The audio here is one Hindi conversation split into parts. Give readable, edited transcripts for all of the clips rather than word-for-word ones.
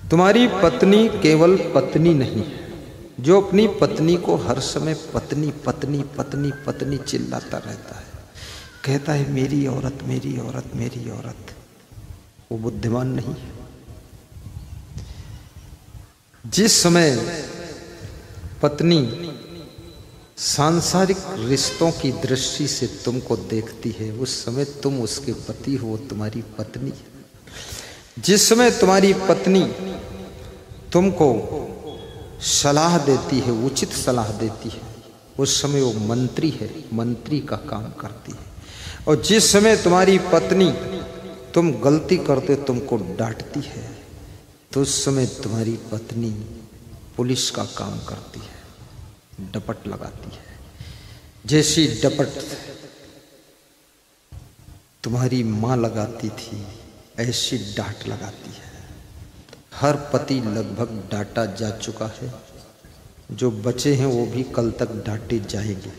तुम्हारी पत्नी केवल पत्नी नहीं है जो अपनी पत्नी को हर समय पत्नी पत्नी पत्नी पत्नी चिल्लाता रहता है, कहता है मेरी औरत मेरी औरत मेरी औरत। वो बुद्धिमान नहीं है। जिस समय पत्नी सांसारिक रिश्तों की दृष्टि से तुमको देखती है उस समय तुम उसके पति हो, तुम्हारी पत्नी है। जिस समय तुम्हारी पत्नी तुमको सलाह देती है, उचित सलाह देती है, उस समय वो मंत्री है, मंत्री का काम करती है। और जिस समय तुम्हारी पत्नी तुम गलती करते तुमको डांटती है तो उस समय तुम्हारी पत्नी पुलिस का काम करती है, डपट लगाती है। जैसी डपट तुम्हारी माँ लगाती थी ऐसी डांट लगाती है। हर पति लगभग डांटा जा चुका है, जो बचे हैं वो भी कल तक डांटे जाएंगे।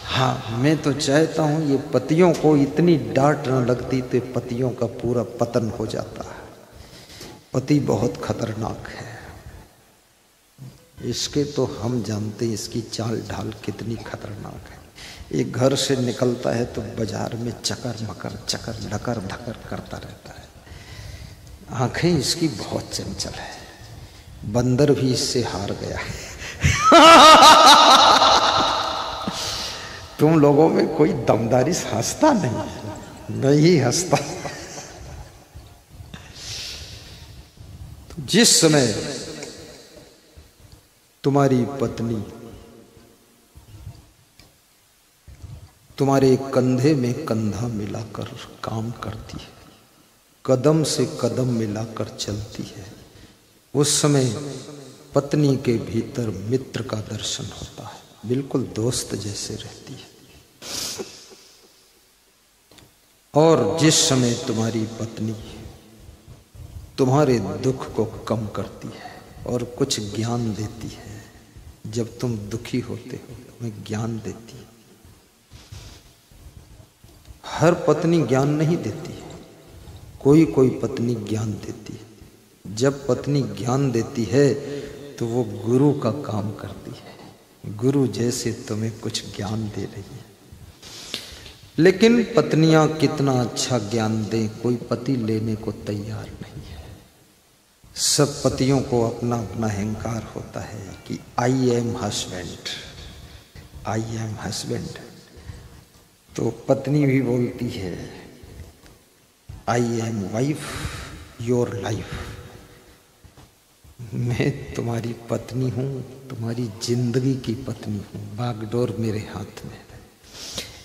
हाँ, मैं तो चाहता हूं ये पतियों को इतनी डांट न लगती तो पतियों का पूरा पतन हो जाता है। पति बहुत खतरनाक है, इसके तो हम जानते हैं इसकी चाल ढाल कितनी खतरनाक है। एक घर से निकलता है तो बाजार में चकर मकर चकर ढकर ढकर करता रहता है। आंखें इसकी बहुत चंचल है, बंदर भी इससे हार गया है। तुम लोगों में कोई दमदारी हंसता नहीं हंसता। जिस समय तुम्हारी पत्नी तुम्हारे कंधे में कंधा मिलाकर काम करती है, कदम से कदम मिलाकर चलती है, उस समय पत्नी के भीतर मित्र का दर्शन होता है, बिल्कुल दोस्त जैसे रहती है। और जिस समय तुम्हारी पत्नी तुम्हारे दुख को कम करती है और कुछ ज्ञान देती है, जब तुम दुखी होते हो तुम्हें ज्ञान देती है। हर पत्नी ज्ञान नहीं देती है, कोई कोई पत्नी ज्ञान देती है। जब पत्नी ज्ञान देती है तो वो गुरु का काम करती है, गुरु जैसे तुम्हें कुछ ज्ञान दे रही है। लेकिन पत्नियां कितना अच्छा ज्ञान दें, कोई पति लेने को तैयार नहीं है। सब पतियों को अपना अपना अहंकार होता है कि I am husband, I am husband. तो पत्नी भी बोलती है I am wife your life, मैं तुम्हारी पत्नी हूँ, तुम्हारी जिंदगी की पत्नी हूँ, बागडोर मेरे हाथ में।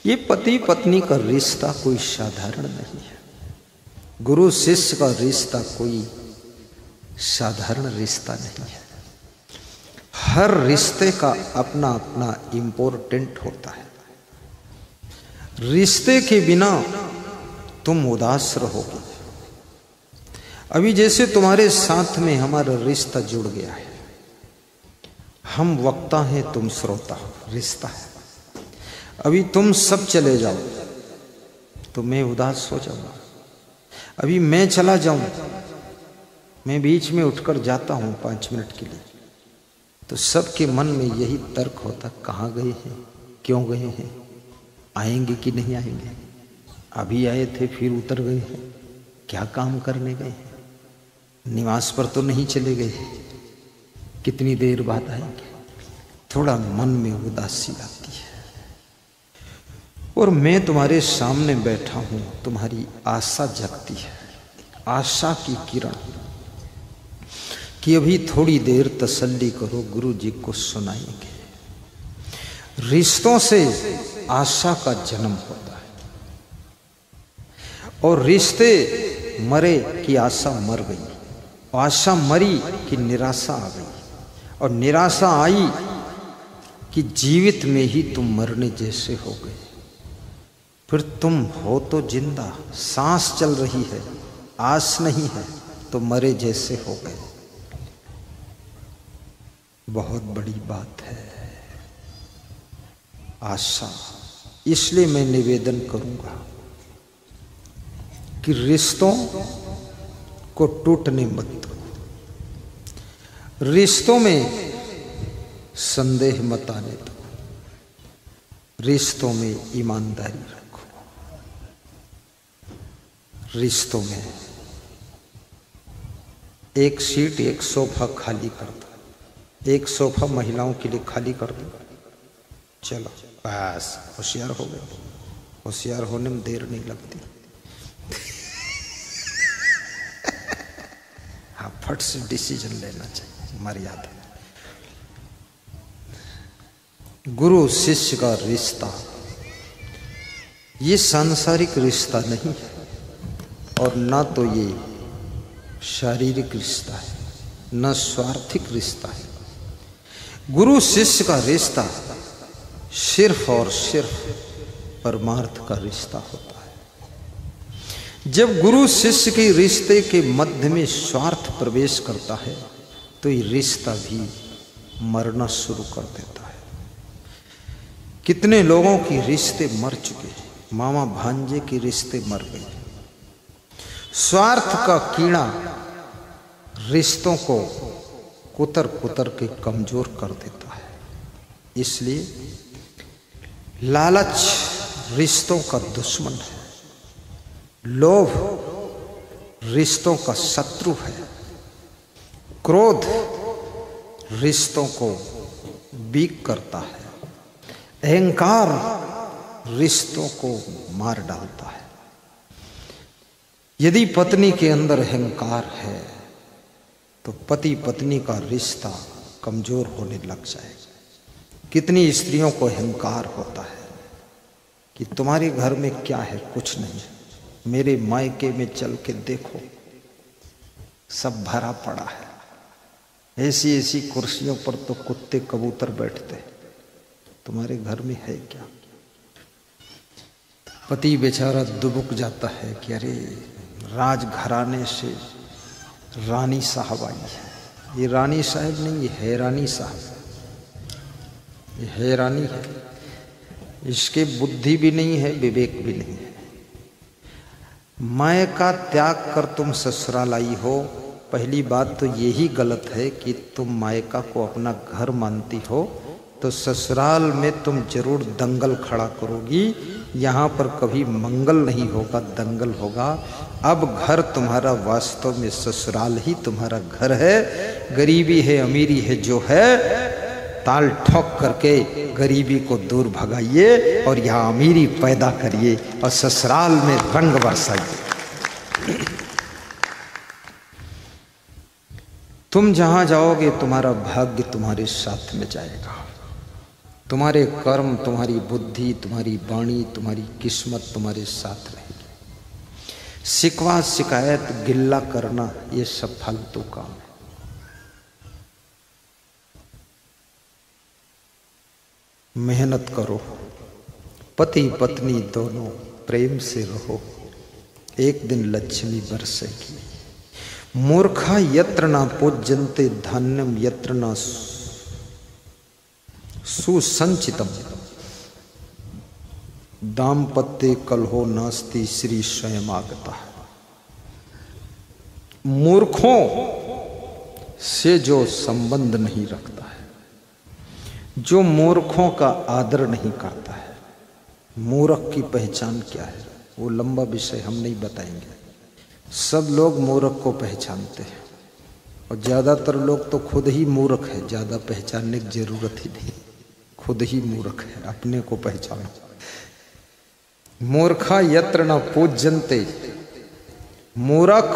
ये पति पत्नी का रिश्ता कोई साधारण नहीं है, गुरु शिष्य का रिश्ता कोई साधारण रिश्ता नहीं है। हर रिश्ते का अपना अपना इम्पोर्टेंट होता है। रिश्ते के बिना तुम उदास रहोगे। अभी जैसे तुम्हारे साथ में हमारा रिश्ता जुड़ गया है, हम वक्ता हैं तुम श्रोता हो, रिश्ता है। अभी तुम सब चले जाओ तो मैं उदास हो जाऊंगा। अभी मैं चला जाऊं, मैं बीच में उठकर जाता हूं 5 मिनट के लिए, तो सबके मन में यही तर्क होता, कहाँ गए हैं, क्यों गए हैं, आएंगे कि नहीं आएंगे, अभी आए थे फिर उतर गए हैं, क्या काम करने गए हैं, निवास पर तो नहीं चले गए, कितनी देर बाद आएंगे। थोड़ा मन में उदासी आती है। और मैं तुम्हारे सामने बैठा हूं, तुम्हारी आशा जगती है, आशा की किरण कि अभी थोड़ी देर तसल्ली करो, गुरु जी को सुनाएंगे। रिश्तों से आशा का जन्म होता है, और रिश्ते मरे कि आशा मर गई, आशा मरी कि निराशा आ गई, और निराशा आई कि जीवित में ही तुम मरने जैसे हो गए। फिर तुम हो तो जिंदा, सांस चल रही है, आस नहीं है, तो मरे जैसे हो गए। बहुत बड़ी बात है आशा। इसलिए मैं निवेदन करूंगा कि रिश्तों को टूटने मत दो, रिश्तों में संदेह मत आने दो, रिश्तों में ईमानदारी रखो, रिश्तों में एक सीट एक सोफा खाली कर दो, एक सोफा महिलाओं के लिए खाली कर दो, चलो बस होशियार हो गए। होशियार होने में देर नहीं लगती। हाँ, फट से डिसीजन लेना चाहिए, मर्यादा। गुरु शिष्य का रिश्ता ये सांसारिक रिश्ता नहीं है और ना तो ये शारीरिक रिश्ता है, न स्वार्थिक रिश्ता है। गुरु शिष्य का रिश्ता सिर्फ और सिर्फ परमार्थ का रिश्ता होता है। जब गुरु शिष्य के रिश्ते के मध्य में स्वार्थ प्रवेश करता है तो ये रिश्ता भी मरना शुरू कर देता है। कितने लोगों के रिश्ते मर चुके हैं, मामा भांजे के रिश्ते मर गए। स्वार्थ का कीड़ा रिश्तों को कुतर कुतर के कमजोर कर देता है। इसलिए लालच रिश्तों का दुश्मन है, लोभ रिश्तों का शत्रु है, क्रोध रिश्तों को वीक करता है, अहंकार रिश्तों को मार डालता है। यदि पत्नी के अंदर अहंकार है तो पति पत्नी का रिश्ता कमजोर होने लग जाएगा। कितनी स्त्रियों को अहंकार होता है कि तुम्हारे घर में क्या है, कुछ नहीं, मेरे मायके में चल के देखो सब भरा पड़ा है, ऐसी ऐसी कुर्सियों पर तो कुत्ते कबूतर बैठते, तुम्हारे घर में है क्या। पति बेचारा दुबक जाता है कि अरे राजघराने से रानी साहब आई है। ये रानी साहब नहीं, ये हैरानी साहब, ये हैरानी है। इसके बुद्धि भी नहीं है, विवेक भी नहीं है। माय का त्याग कर तुम ससुराल आई हो, पहली बात तो यही गलत है कि तुम मायका को अपना घर मानती हो तो ससुराल में तुम जरूर दंगल खड़ा करोगी। यहाँ पर कभी मंगल नहीं होगा, दंगल होगा। अब घर तुम्हारा वास्तव में ससुराल ही तुम्हारा घर है। गरीबी है अमीरी है जो है, ताल ठोक करके गरीबी को दूर भगाइए और यहाँ अमीरी पैदा करिए और ससुराल में रंग बरसाइए। तुम जहां जाओगे तुम्हारा भाग्य तुम्हारे साथ में जाएगा। तुम्हारे कर्म, तुम्हारी बुद्धि, तुम्हारी वाणी, तुम्हारी किस्मत तुम्हारे साथ रहेगी। शिकवा शिकायत गिल्ला करना ये सब फालतू काम है। मेहनत करो, पति पत्नी दोनों प्रेम से रहो, एक दिन लक्ष्मी बरसेगी। मूर्खा यत्र न पूज्यन्ते धान्यम यत्र न सुसंचितम दाम्पत्ये कलहो नास्ति श्री स्वयं आगता। मूर्खों से जो संबंध नहीं रखता है, जो मूर्खों का आदर नहीं करता है, मूर्ख की पहचान क्या है वो लंबा विषय हम नहीं बताएंगे। सब लोग मूर्ख को पहचानते हैं और ज़्यादातर लोग तो खुद ही मूर्ख है, ज़्यादा पहचानने की जरूरत ही नहीं, खुद ही मूर्ख है, अपने को पहचानो। मूर्खा यत्र न पूज्यन्ते, मूर्ख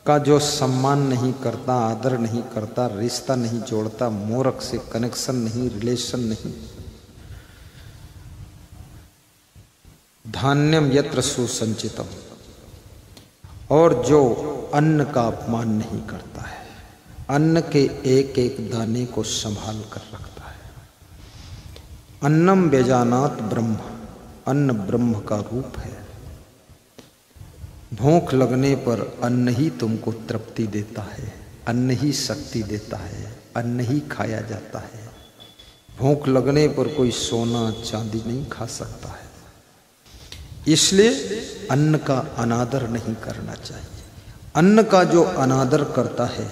का जो सम्मान नहीं करता, आदर नहीं करता, रिश्ता नहीं जोड़ता, मूर्ख से कनेक्शन नहीं, रिलेशन नहीं। धान्यम यत्र सुसंचितम, और जो अन्न का अपमान नहीं करता है, अन्न के एक एक दाने को संभाल कर रखता है। अन्नम व्यजानात ब्रह्म, अन्न ब्रह्म का रूप है। भूख लगने पर अन्न ही तुमको तृप्ति देता है, अन्न ही शक्ति देता है, अन्न ही खाया जाता है। भूख लगने पर कोई सोना चांदी नहीं खा सकता है। इसलिए अन्न का अनादर नहीं करना चाहिए। अन्न का जो अनादर करता है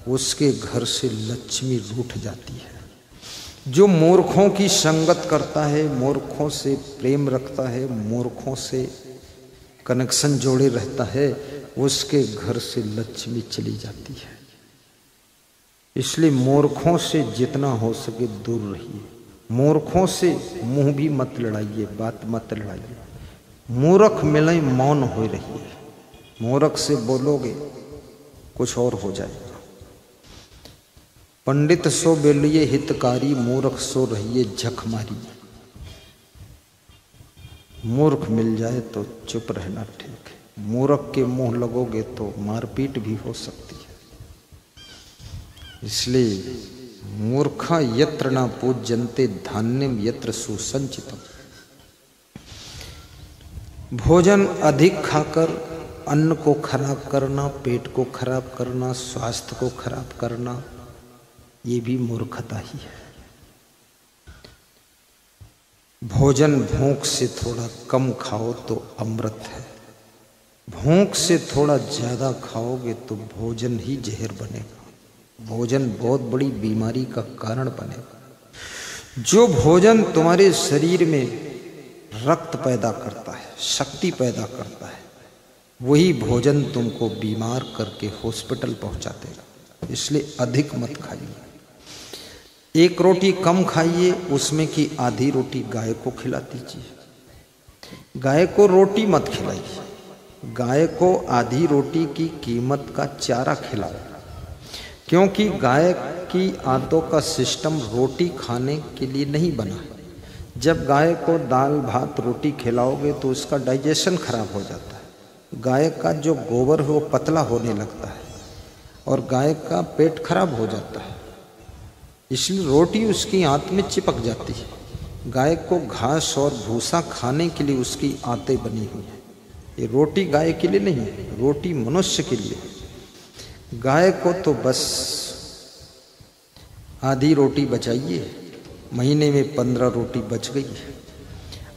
उसके घर से लक्ष्मी रूठ जाती है। जो मूर्खों की संगत करता है, मूर्खों से प्रेम रखता है, मूर्खों से कनेक्शन जोड़े रहता है, उसके घर से लक्ष्मी चली जाती है। इसलिए मूर्खों से जितना हो सके दूर रहिए। मूर्खों से मुंह भी मत लड़ाइए, बात मत लड़ाइए। मूर्ख मिले मौन हो रहिए। मूर्ख से बोलोगे कुछ और हो जाएगा। पंडित सो बेलिए हितकारी, मूर्ख सो रहिए झक मारी। मूर्ख मिल जाए तो चुप रहना ठीक है। मूर्ख के मुंह लगोगे तो मारपीट भी हो सकती है। इसलिए मूर्खा यत्र न पूज्यन्ते धान्यम यत्र सुसंचितम। भोजन अधिक खाकर अन्न को खराब करना, पेट को खराब करना, स्वास्थ्य को खराब करना, ये भी मूर्खता ही है। भोजन भूख से थोड़ा कम खाओ तो अमृत है। भूख से थोड़ा ज्यादा खाओगे तो भोजन ही जहर बनेगा। भोजन बहुत बड़ी बीमारी का कारण बनेगा। जो भोजन तुम्हारे शरीर में रक्त पैदा करता है, शक्ति पैदा करता है, वही भोजन तुमको बीमार करके हॉस्पिटल पहुंचा देगा। इसलिए अधिक मत खाइए। एक रोटी कम खाइए, उसमें की आधी रोटी गाय को खिला दीजिए। गाय को रोटी मत खिलाइए। गाय को आधी रोटी की कीमत का चारा खिलाओ, क्योंकि गाय की आंतों का सिस्टम रोटी खाने के लिए नहीं बना है। जब गाय को दाल भात रोटी खिलाओगे तो उसका डाइजेशन खराब हो जाता है। गाय का जो गोबर है वो पतला होने लगता है और गाय का पेट खराब हो जाता है। इसलिए रोटी उसकी आंत में चिपक जाती है। गाय को घास और भूसा खाने के लिए उसकी आंतें बनी हुई है। ये रोटी गाय के लिए नहीं है, रोटी मनुष्य के लिए। गाय को तो बस आधी रोटी बचाइए। महीने में 15 रोटी बच गई है,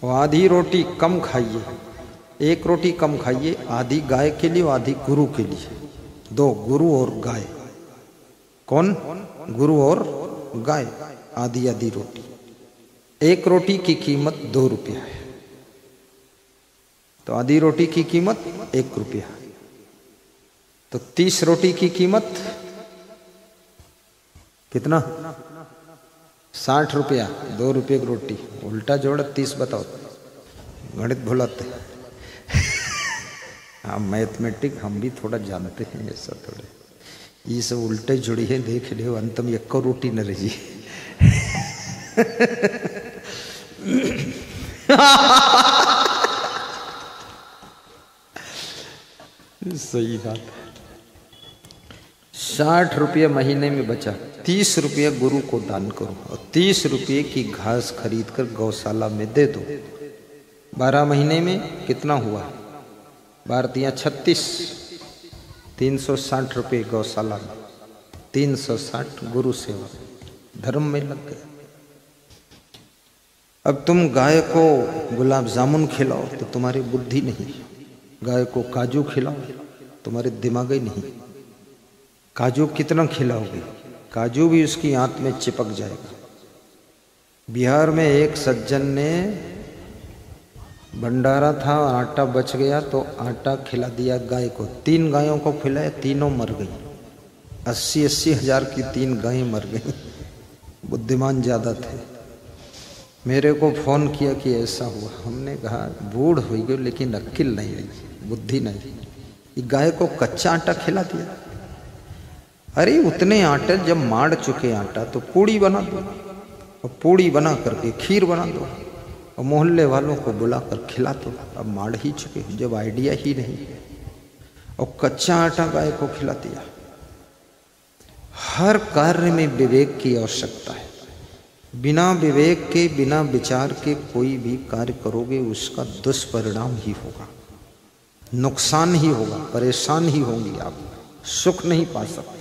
और आधी रोटी कम खाइए। एक रोटी कम खाइए, आधी गाय के लिए और आधी गुरु के लिए। दो, गुरु और गाय। कौन? गुरु और गाय। आधी आधी रोटी। एक रोटी की कीमत 2 रुपया है, तो आधी रोटी की कीमत 1 रुपया। तो 30 रोटी की कीमत कितना? 60 रुपया। 2 रुपये की रोटी। उल्टा जोड़ 30 बताओ। गणित भुलाते। हाँ, मैथमेटिक हम भी थोड़ा जानते हैं। ऐसा थोड़े ये सब उल्टे जुड़ी है। देख ले अंत में 1 रोटी न रही। सही बात है। 60 रुपये महीने में बचा, 30 रुपये गुरु को दान करो और 30 रुपये की घास खरीद कर गौशाला में दे दो। 12 महीने में कितना हुआ? 12 36, 360 रुपये गौशाला में, 360 गुरु सेवा धर्म में लग गया। अब तुम गाय को गुलाब जामुन खिलाओ तो तुम्हारी बुद्धि नहीं। गाय को काजू खिलाओ, तुम्हारे दिमाग ही नहीं। काजू कितना खिलाओगे? काजू भी उसकी आंत में चिपक जाएगा। बिहार में एक सज्जन ने भंडारा था, आटा बच गया तो आटा खिला दिया गाय को। 3 गायों को खिलाया, तीनों मर गई। 80-80 हजार की 3 गायें मर गई। बुद्धिमान ज्यादा थे। मेरे को फोन किया कि ऐसा हुआ। हमने कहा बूढ़ हो गई लेकिन अक्ल नहीं रही, बुद्धि नहीं। ये गाय को कच्चा आटा खिला दिया। अरे उतने आटे जब माड़ चुके आटा तो पूड़ी बना दो, और पूड़ी बना करके खीर बना दो और मोहल्ले वालों को बुलाकर खिला दो। अब माड़ ही चुके, जब आइडिया ही नहीं और कच्चा आटा गाय को खिला दिया। हर कार्य में विवेक की आवश्यकता है। बिना विवेक के, बिना विचार के कोई भी कार्य करोगे उसका दुष्परिणाम ही होगा, नुकसान ही होगा, परेशान ही होंगे आप, सुख नहीं पा सकते।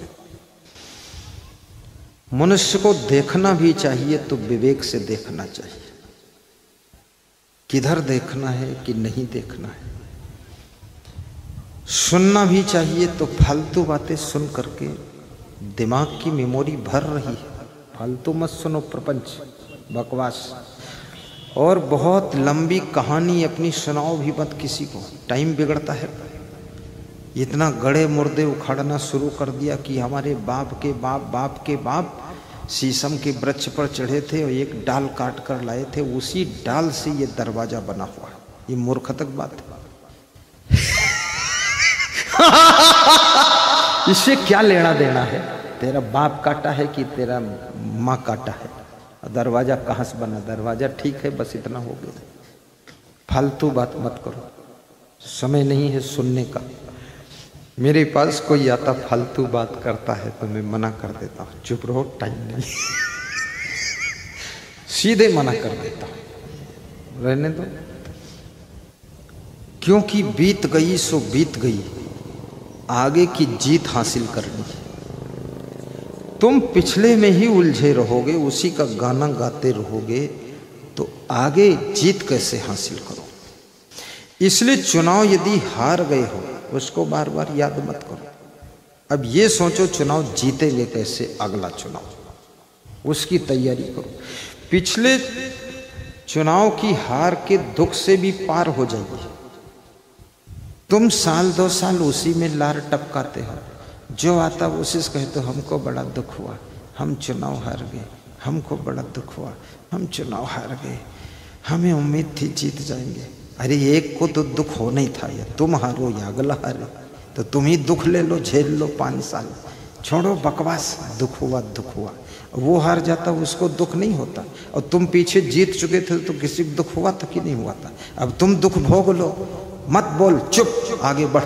मनुष्य को देखना भी चाहिए तो विवेक से देखना चाहिए। किधर देखना है कि नहीं देखना है। सुनना भी चाहिए तो फालतू बातें सुन करके दिमाग की मेमोरी भर रही है। फालतू मत सुनो प्रपंच, बकवास। और बहुत लंबी कहानी अपनी सुनाओ भी मत किसी को, टाइम बिगड़ता है। इतना गड़े मुर्दे उखाड़ना शुरू कर दिया कि हमारे बाप के बाप बाप के बाप शीशम के वृक्ष पर चढ़े थे और एक डाल काट कर लाए थे, उसी डाल से ये दरवाजा बना हुआ है। ये मूर्खतक बात है। इससे क्या लेना देना है? तेरा बाप काटा है कि तेरा माँ काटा है? दरवाजा कहाँ से बना? दरवाजा ठीक है, बस इतना हो गया। फालतू बात मत करो, समय नहीं है सुनने का। मेरे पास कोई आता फालतू बात करता है तो मैं मना कर देता हूँ, चुप रहो, टाइम नहीं। सीधे मना कर देता हूँ, रहने दो। क्योंकि बीत गई सो बीत गई, आगे की जीत हासिल करनी है। तुम पिछले में ही उलझे रहोगे, उसी का गाना गाते रहोगे, तो आगे जीत कैसे हासिल करो? इसलिए चुनाव यदि हार गए हो उसको बार बार याद मत करो। अब ये सोचो चुनाव जीतेंगे कैसे, अगला चुनाव, उसकी तैयारी करो। पिछले चुनाव की हार के दुख से भी पार हो जाएगी। तुम साल 2 साल उसी में लार टपकाते हो, जो आता उसी से कहते हो हमको बड़ा दुख हुआ, हम चुनाव हार गए, हमको बड़ा दुख हुआ, हम चुनाव हार गए, हमें उम्मीद थी जीत जाएंगे। अरे एक को तो दुख होना ही था, या तुम हारो या अगला हारे, तो तुम ही दुख ले लो, झेल लो 5 साल। छोड़ो बकवास, दुख हुआ दुख हुआ। वो हार जाता उसको दुख नहीं होता, और तुम पीछे जीत चुके थे तो किसी को दुख हुआ था कि नहीं हुआ था? अब तुम दुख भोग लो, मत बोल, चुप, आगे बढ़,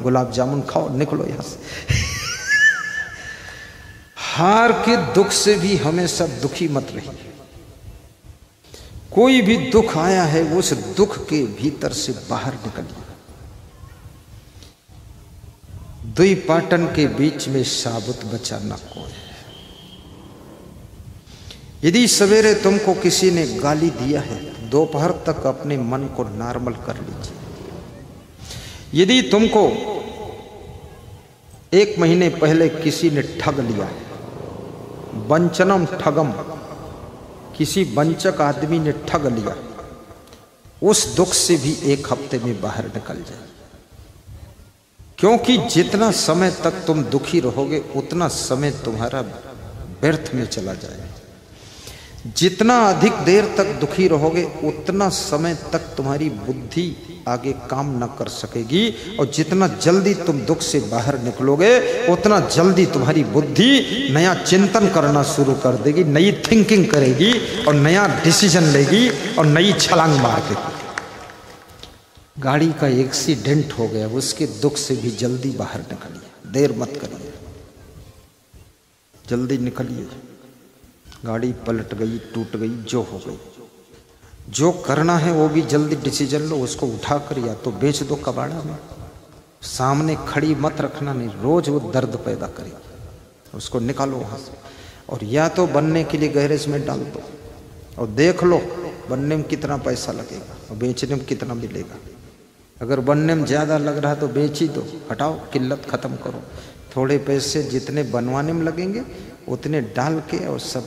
गुलाब जामुन खाओ, निकलो यहां से। हार के दुख से भी हमेशा दुखी मत रहिए। कोई भी दुख आया है उस दुख के भीतर से बाहर निकलिए। दुई पाटन के बीच में साबुत बचा न कोई। यदि सवेरे तुमको किसी ने गाली दिया है, दोपहर तक अपने मन को नॉर्मल कर लीजिए। यदि तुमको 1 महीने पहले किसी ने ठग लिया है, वंचनम ठगम, किसी वंचक आदमी ने ठग लिया, उस दुख से भी 1 हफ्ते में बाहर निकल जाए। क्योंकि जितना समय तक तुम दुखी रहोगे उतना समय तुम्हारा व्यर्थ में चला जाएगा। जितना अधिक देर तक दुखी रहोगे उतना समय तक तुम्हारी बुद्धि आगे काम न कर सकेगी, और जितना जल्दी तुम दुख से बाहर निकलोगे उतना जल्दी तुम्हारी बुद्धि नया चिंतन करना शुरू कर देगी, नई थिंकिंग करेगी और नया डिसीजन लेगी और नई छलांग मार के। गाड़ी का एक्सीडेंट हो गया, उसके दुख से भी जल्दी बाहर निकलिए, देर मत करिए, जल्दी निकलिए। गाड़ी पलट गई, टूट गई, जो हो गई, जो करना है वो भी जल्दी डिसीजन लो। उसको उठाकर या तो बेच दो कबाड़ा में, सामने खड़ी मत रखना, नहीं रोज वो दर्द पैदा करेगी, उसको निकालो वहां से। और या तो बनने के लिए गैरेज में डाल दो और देख लो बनने में कितना पैसा लगेगा और बेचने में कितना मिलेगा। अगर बनने में ज़्यादा लग रहा तो बेच ही दो, हटाओ, किल्लत ख़त्म करो। थोड़े पैसे जितने बनवाने में लगेंगे उतने डाल के और सब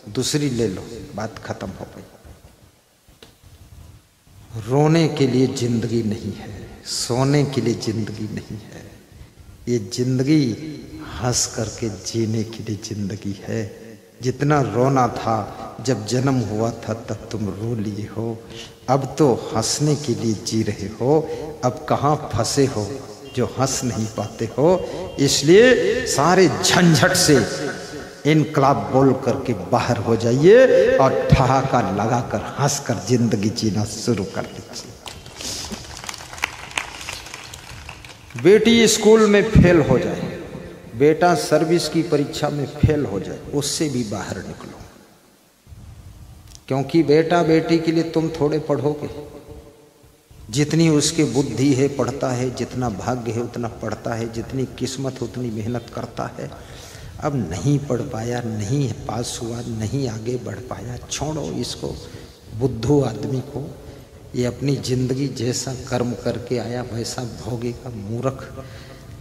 दूसरी ले लो, बात खत्म हो गई। रोने के लिए जिंदगी नहीं है, सोने के लिए जिंदगी नहीं है, ये जिंदगी हंस करके जीने के लिए जिंदगी है। जितना रोना था जब जन्म हुआ था तब तुम रो लिए हो, अब तो हंसने के लिए जी रहे हो। अब कहाँ फंसे हो जो हंस नहीं पाते हो। इसलिए सारे झंझट से इनकलाब बोल करके बाहर हो जाइए और ठहाका लगाकर हंसकर जिंदगी जीना शुरू कर दीजिए। बेटी स्कूल में फेल हो जाए, बेटा सर्विस की परीक्षा में फेल हो जाए, उससे भी बाहर निकलो। क्योंकि बेटा बेटी के लिए तुम थोड़े पढ़ोगे, जितनी उसकी बुद्धि है पढ़ता है, जितना भाग्य है उतना पढ़ता है, जितनी किस्मत है उतनी मेहनत करता है। अब नहीं पढ़ पाया, नहीं पास हुआ, नहीं आगे बढ़ पाया, छोड़ो इसको, बुद्धू आदमी को। ये अपनी जिंदगी जैसा कर्म करके आया वैसा भोगेगा। मूर्ख,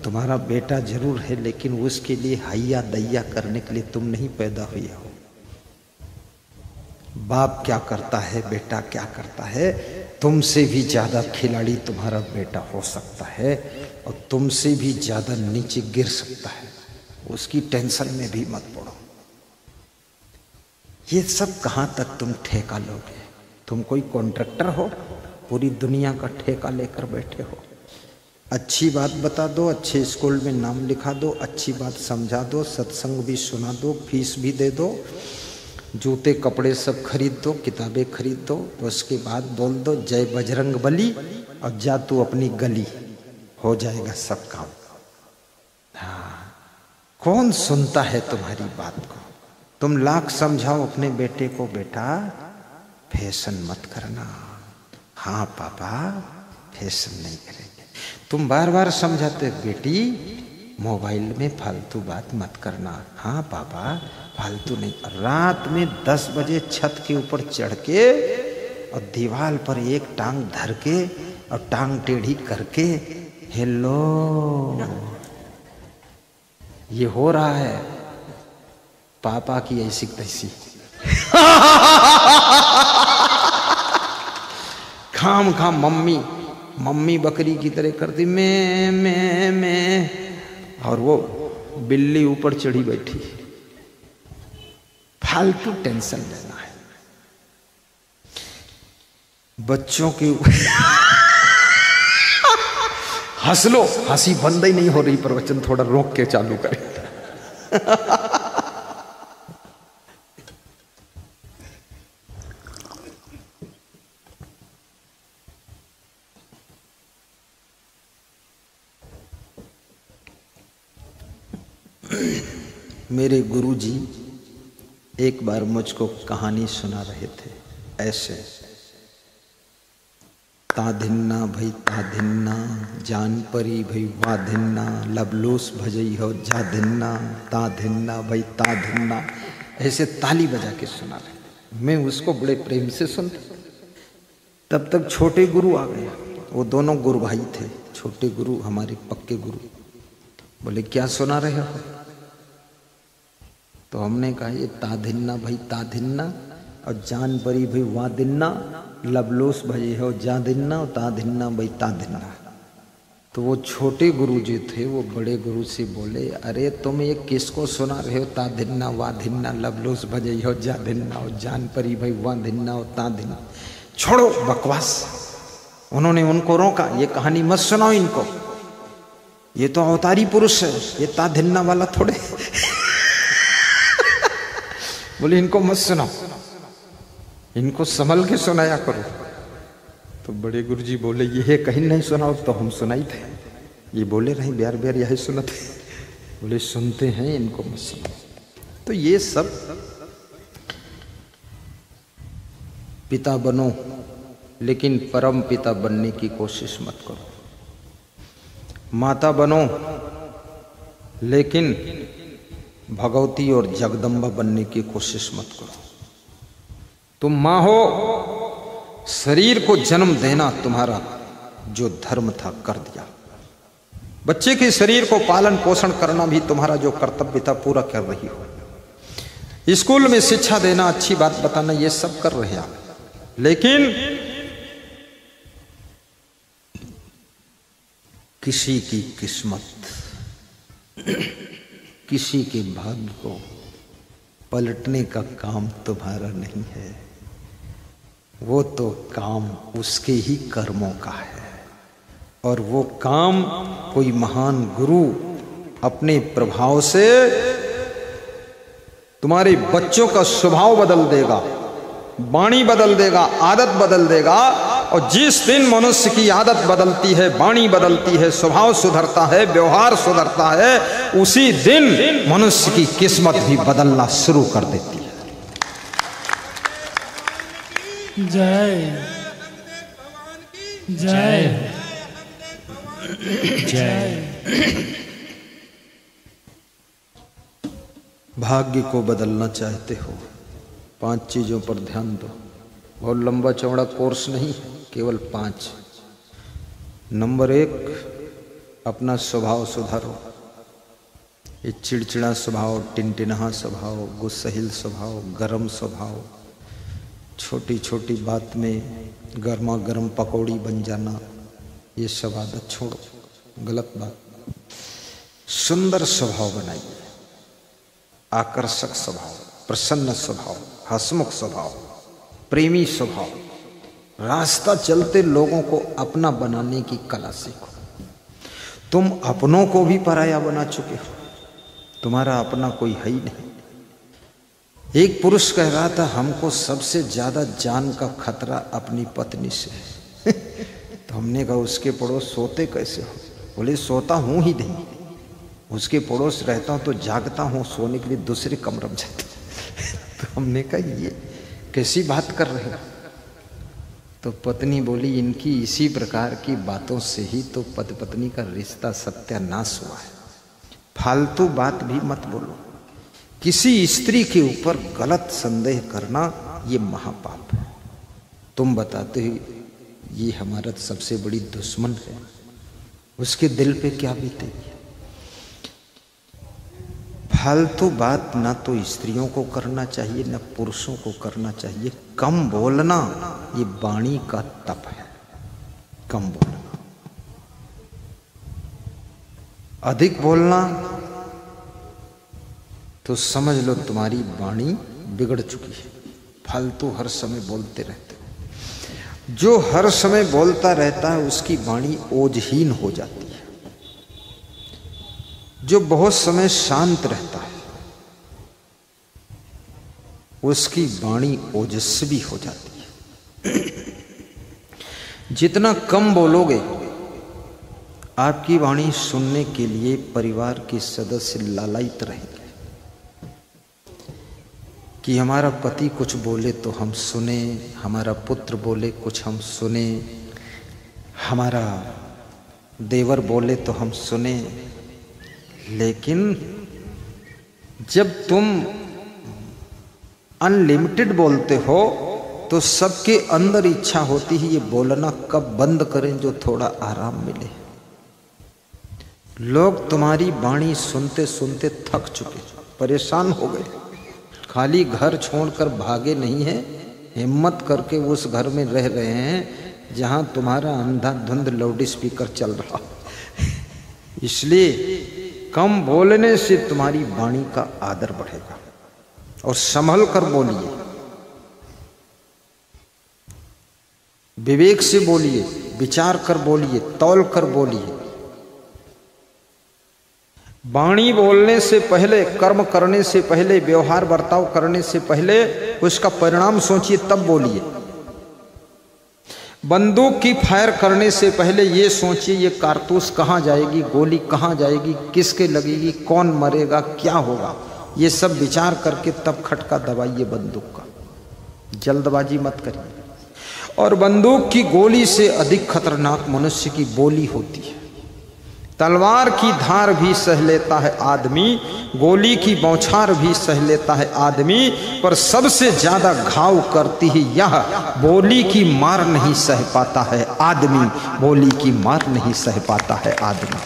तुम्हारा बेटा जरूर है लेकिन उसके लिए हैया दैया करने के लिए तुम नहीं पैदा हुए हो। बाप क्या करता है, बेटा क्या करता है, तुमसे भी ज्यादा खिलाड़ी तुम्हारा बेटा हो सकता है और तुमसे भी ज्यादा नीचे गिर सकता है। उसकी टेंशन में भी मत पड़ो। ये सब कहां तक तुम ठेका लोगे? तुम कोई कॉन्ट्रैक्टर हो, पूरी दुनिया का ठेका लेकर बैठे हो। अच्छी बात बता दो, अच्छे स्कूल में नाम लिखा दो, अच्छी बात समझा दो, सत्संग भी सुना दो, फीस भी दे दो, जूते कपड़े सब खरीद दो, किताबें खरीद दो, तो उसके बाद बोल दो जय बजरंग बली और जा तू अपनी गली, हो जाएगा सब काम। हाँ, कौन सुनता है तुम्हारी बात को? तुम लाख समझाओ अपने बेटे को, बेटा फैशन मत करना। हाँ पापा फैशन नहीं करेंगे। तुम बार बार समझाते, बेटी मोबाइल में फालतू बात मत करना। हाँ पापा फालतू नहीं। रात में 10 बजे छत के ऊपर चढ़ के और दीवार पर एक टांग धर के और टांग टेढ़ी करके हेलो, ये हो रहा है पापा की ऐसी तैसी। खाम खाम मम्मी मम्मी बकरी की तरह करती मैं, और वो बिल्ली ऊपर चढ़ी बैठी। फालतू टेंशन लेना है बच्चों के। हंस लो, हंसी बंद ही नहीं हो रही, प्रवचन थोड़ा रोक के चालू करें। मेरे गुरुजी एक बार मुझको कहानी सुना रहे थे ऐसे, ताधिन्ना भई ताधिन्ना, जान परी भई वाधिन्ना, लबलोस भजई हो जाधिन्ना, ताधिन्ना भई ताधिन्ना, ऐसे ताली बजा के सुना रहे थे। मैं उसको बड़े प्रेम से सुनता। तब तक छोटे गुरु आ गए। वो दोनों गुरु भाई थे, छोटे गुरु हमारे पक्के गुरु। बोले क्या सुना रहे हो? तो हमने कहा ये ताधिन्ना भाई ताधिन्ना और जान परी भाई वादिन्ना, लबलोस भजे हो जादिन्ना और ताधिन्ना भाई ताधिन्ना। तो वो छोटे गुरु जी थे, वो बड़े गुरु से बोले अरे तुम ये किसको सुना रहे हो? ताधिन्ना वाधिन्ना लबलोस भजे हो जादिन्ना और जान परी भाई वादिन्ना और ताधिन्ना। छोड़ो बकवास। उन्होंने उनको रोका, ये कहानी मत सुनाओ इनको, ये तो अवतारी पुरुष है, ये ताधिन्ना वाला थोड़े। बोले इनको मत सुनाओ, इनको संभल के सुनाया करो। तो बड़े गुरुजी बोले ये कहीं नहीं सुनाओ, तो हम सुनाई थे। ये बोले रहे ब्यार ब्यार यही सुनते। बोले सुनते हैं, इनको मत सुनाओ। तो ये सब पिता बनो लेकिन परम पिता बनने की कोशिश मत करो। माता बनो लेकिन भगवती और जगदम्बा बनने की कोशिश मत करो। तुम मां हो, शरीर को जन्म देना तुम्हारा जो धर्म था कर दिया। बच्चे के शरीर को पालन पोषण करना भी तुम्हारा जो कर्तव्य था पूरा कर रही हो। स्कूल में शिक्षा देना, अच्छी बात बताना, ये सब कर रहे आप। लेकिन किसी की किस्मत, किसी के भाग्य को पलटने का काम तुम्हारा नहीं है। वो तो काम उसके ही कर्मों का है। और वो काम कोई महान गुरु अपने प्रभाव से तुम्हारे बच्चों का स्वभाव बदल देगा, वाणी बदल देगा, आदत बदल देगा। और जिस दिन मनुष्य की आदत बदलती है, वाणी बदलती है, स्वभाव सुधरता है, व्यवहार सुधरता है, उसी दिन मनुष्य की किस्मत भी बदलना शुरू कर देती है। जय जय जय। भाग्य को बदलना चाहते हो, 5 चीजों पर ध्यान दो। बहुत लंबा चौड़ा कोर्स नहीं, केवल 5। नंबर 1, अपना स्वभाव सुधारो। ये चिड़चिड़ा स्वभाव, टिनटिनहा स्वभाव, गुस्सैल स्वभाव, गरम स्वभाव, छोटी छोटी बात में गर्मा गर्म पकौड़ी बन जाना, ये सब आदत छोड़ो, गलत बात। सुंदर स्वभाव बनाइए, आकर्षक स्वभाव, प्रसन्न स्वभाव, हंसमुख स्वभाव, प्रेमी स्वभाव। रास्ता चलते लोगों को अपना बनाने की कला सीखो। तुम अपनों को भी पराया बना चुके हो, तुम्हारा अपना कोई है ही नहीं। एक पुरुष कह रहा था, हमको सबसे ज्यादा जान का खतरा अपनी पत्नी से है। तो हमने कहा, उसके पड़ोस सोते कैसे हो? बोले, सोता हूं ही नहीं, उसके पड़ोस रहता हूं तो जागता हूं, सोने के लिए दूसरे कमरे में जाता। तो हमने कहा, ये कैसी बात कर रहे हो? तो पत्नी बोली, इनकी इसी प्रकार की बातों से ही तो पति पत्नी का रिश्ता सत्यानाश हुआ है। फालतू बात भी मत बोलो। किसी स्त्री के ऊपर गलत संदेह करना ये महापाप है। तुम बताते हो ये हमारा सबसे बड़ी दुश्मन है, उसके दिल पे क्या बीतेगी? फालतू बात ना तो स्त्रियों को करना चाहिए ना पुरुषों को करना चाहिए। कम बोलना ये वाणी का तप है। कम बोलना, अधिक बोलना तो समझ लो तुम्हारी वाणी बिगड़ चुकी है। फालतू हर समय बोलते रहते हो। जो हर समय बोलता रहता है उसकी वाणी ओजहीन हो जाती है। जो बहुत समय शांत रहता है उसकी वाणी ओजस्वी हो जाती है। जितना कम बोलोगे, आपकी वाणी सुनने के लिए परिवार के सदस्य लालायित रहेंगे कि हमारा पति कुछ बोले तो हम सुने, हमारा पुत्र बोले कुछ हम सुने, हमारा देवर बोले तो हम सुने। लेकिन जब तुम अनलिमिटेड बोलते हो तो सबके अंदर इच्छा होती है ये बोलना कब बंद करें, जो थोड़ा आराम मिले। लोग तुम्हारी वाणी सुनते सुनते थक चुके, परेशान हो गए। खाली घर छोड़कर भागे नहीं है, हिम्मत करके उस घर में रह रहे हैं जहां तुम्हारा अंधाधुंध लाउड स्पीकर चल रहा। इसलिए कम बोलने से तुम्हारी वाणी का आदर बढ़ेगा। और संभल कर बोलिए, विवेक से बोलिए, विचार कर बोलिए, तौल कर बोलिए। वाणी बोलने से पहले, कर्म करने से पहले, व्यवहार बर्ताव करने से पहले उसका परिणाम सोचिए, तब बोलिए। बंदूक की फायर करने से पहले ये सोचिए ये कारतूस कहाँ जाएगी, गोली कहाँ जाएगी, किसके लगेगी, कौन मरेगा, क्या होगा। ये सब विचार करके तब खटका दबाइए बंदूक का। जल्दबाजी मत करिए। और बंदूक की गोली से अधिक खतरनाक मनुष्य की बोली होती है। तलवार की धार भी सह लेता है आदमी, गोली की बौछार भी सह लेता है आदमी, पर सबसे ज्यादा घाव करती है यह, बोली की मार नहीं सह पाता है आदमी, बोली की मार नहीं सह पाता है आदमी।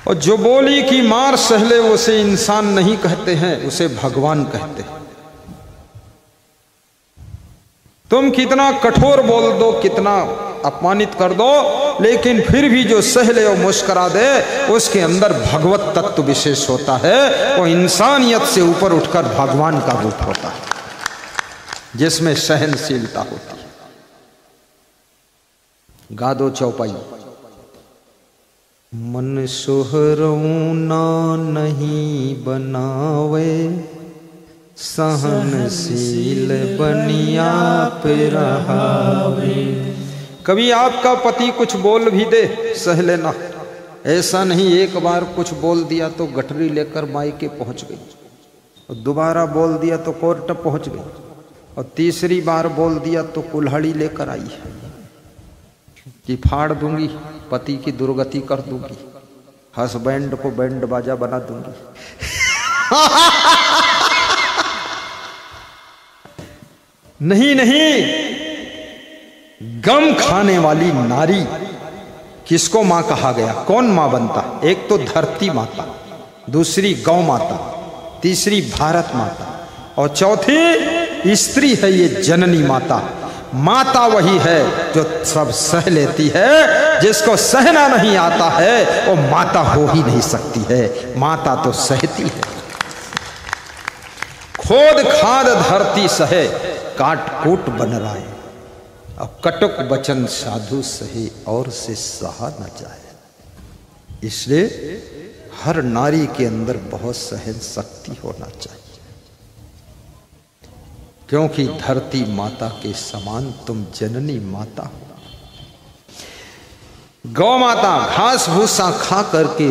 और जो बोली की मार सह ले उसे इंसान नहीं कहते हैं, उसे भगवान कहते हैं। तुम कितना कठोर बोल दो, कितना अपमानित कर दो, लेकिन फिर भी जो सह ले और मुस्कुरा दे उसके अंदर भगवत तत्व विशेष होता है। वो इंसानियत से ऊपर उठकर भगवान का रूप होता है, जिसमें सहनशीलता होती है। गा दो चौपाई। मन सोहरौना नहीं बनावे, सहनशील बनिया पे रहावे। कभी आपका पति कुछ बोल भी दे, सह लेना। ऐसा नहीं एक बार कुछ बोल दिया तो गठरी लेकर मायके पहुंच गई, और दोबारा बोल दिया तो कोर्ट पहुंच गई, और तीसरी बार बोल दिया तो कुल्हाड़ी लेकर आई है कि फाड़ दूंगी, पति की दुर्गति कर दूंगी, हस्बैंड को बैंड बाजा बना दूंगी। नहीं नहीं, गम खाने वाली नारी किसको मां कहा गया? कौन मां बनता? एक तो धरती माता, दूसरी गौ माता, तीसरी भारत माता और चौथी स्त्री है ये जननी माता। माता वही है जो सब सह लेती है, जिसको सहना नहीं आता है वो माता हो ही नहीं सकती है। माता तो सहती है। खोद खाद धरती सहे, काट कूट बन राय, अब कटुक वचन साधु सहे और से सहा न जाए। इसलिए हर नारी के अंदर बहुत सहन शक्ति होना चाहिए, क्योंकि धरती माता के समान तुम जननी माता हो। गौ माता घास भूसा खा करके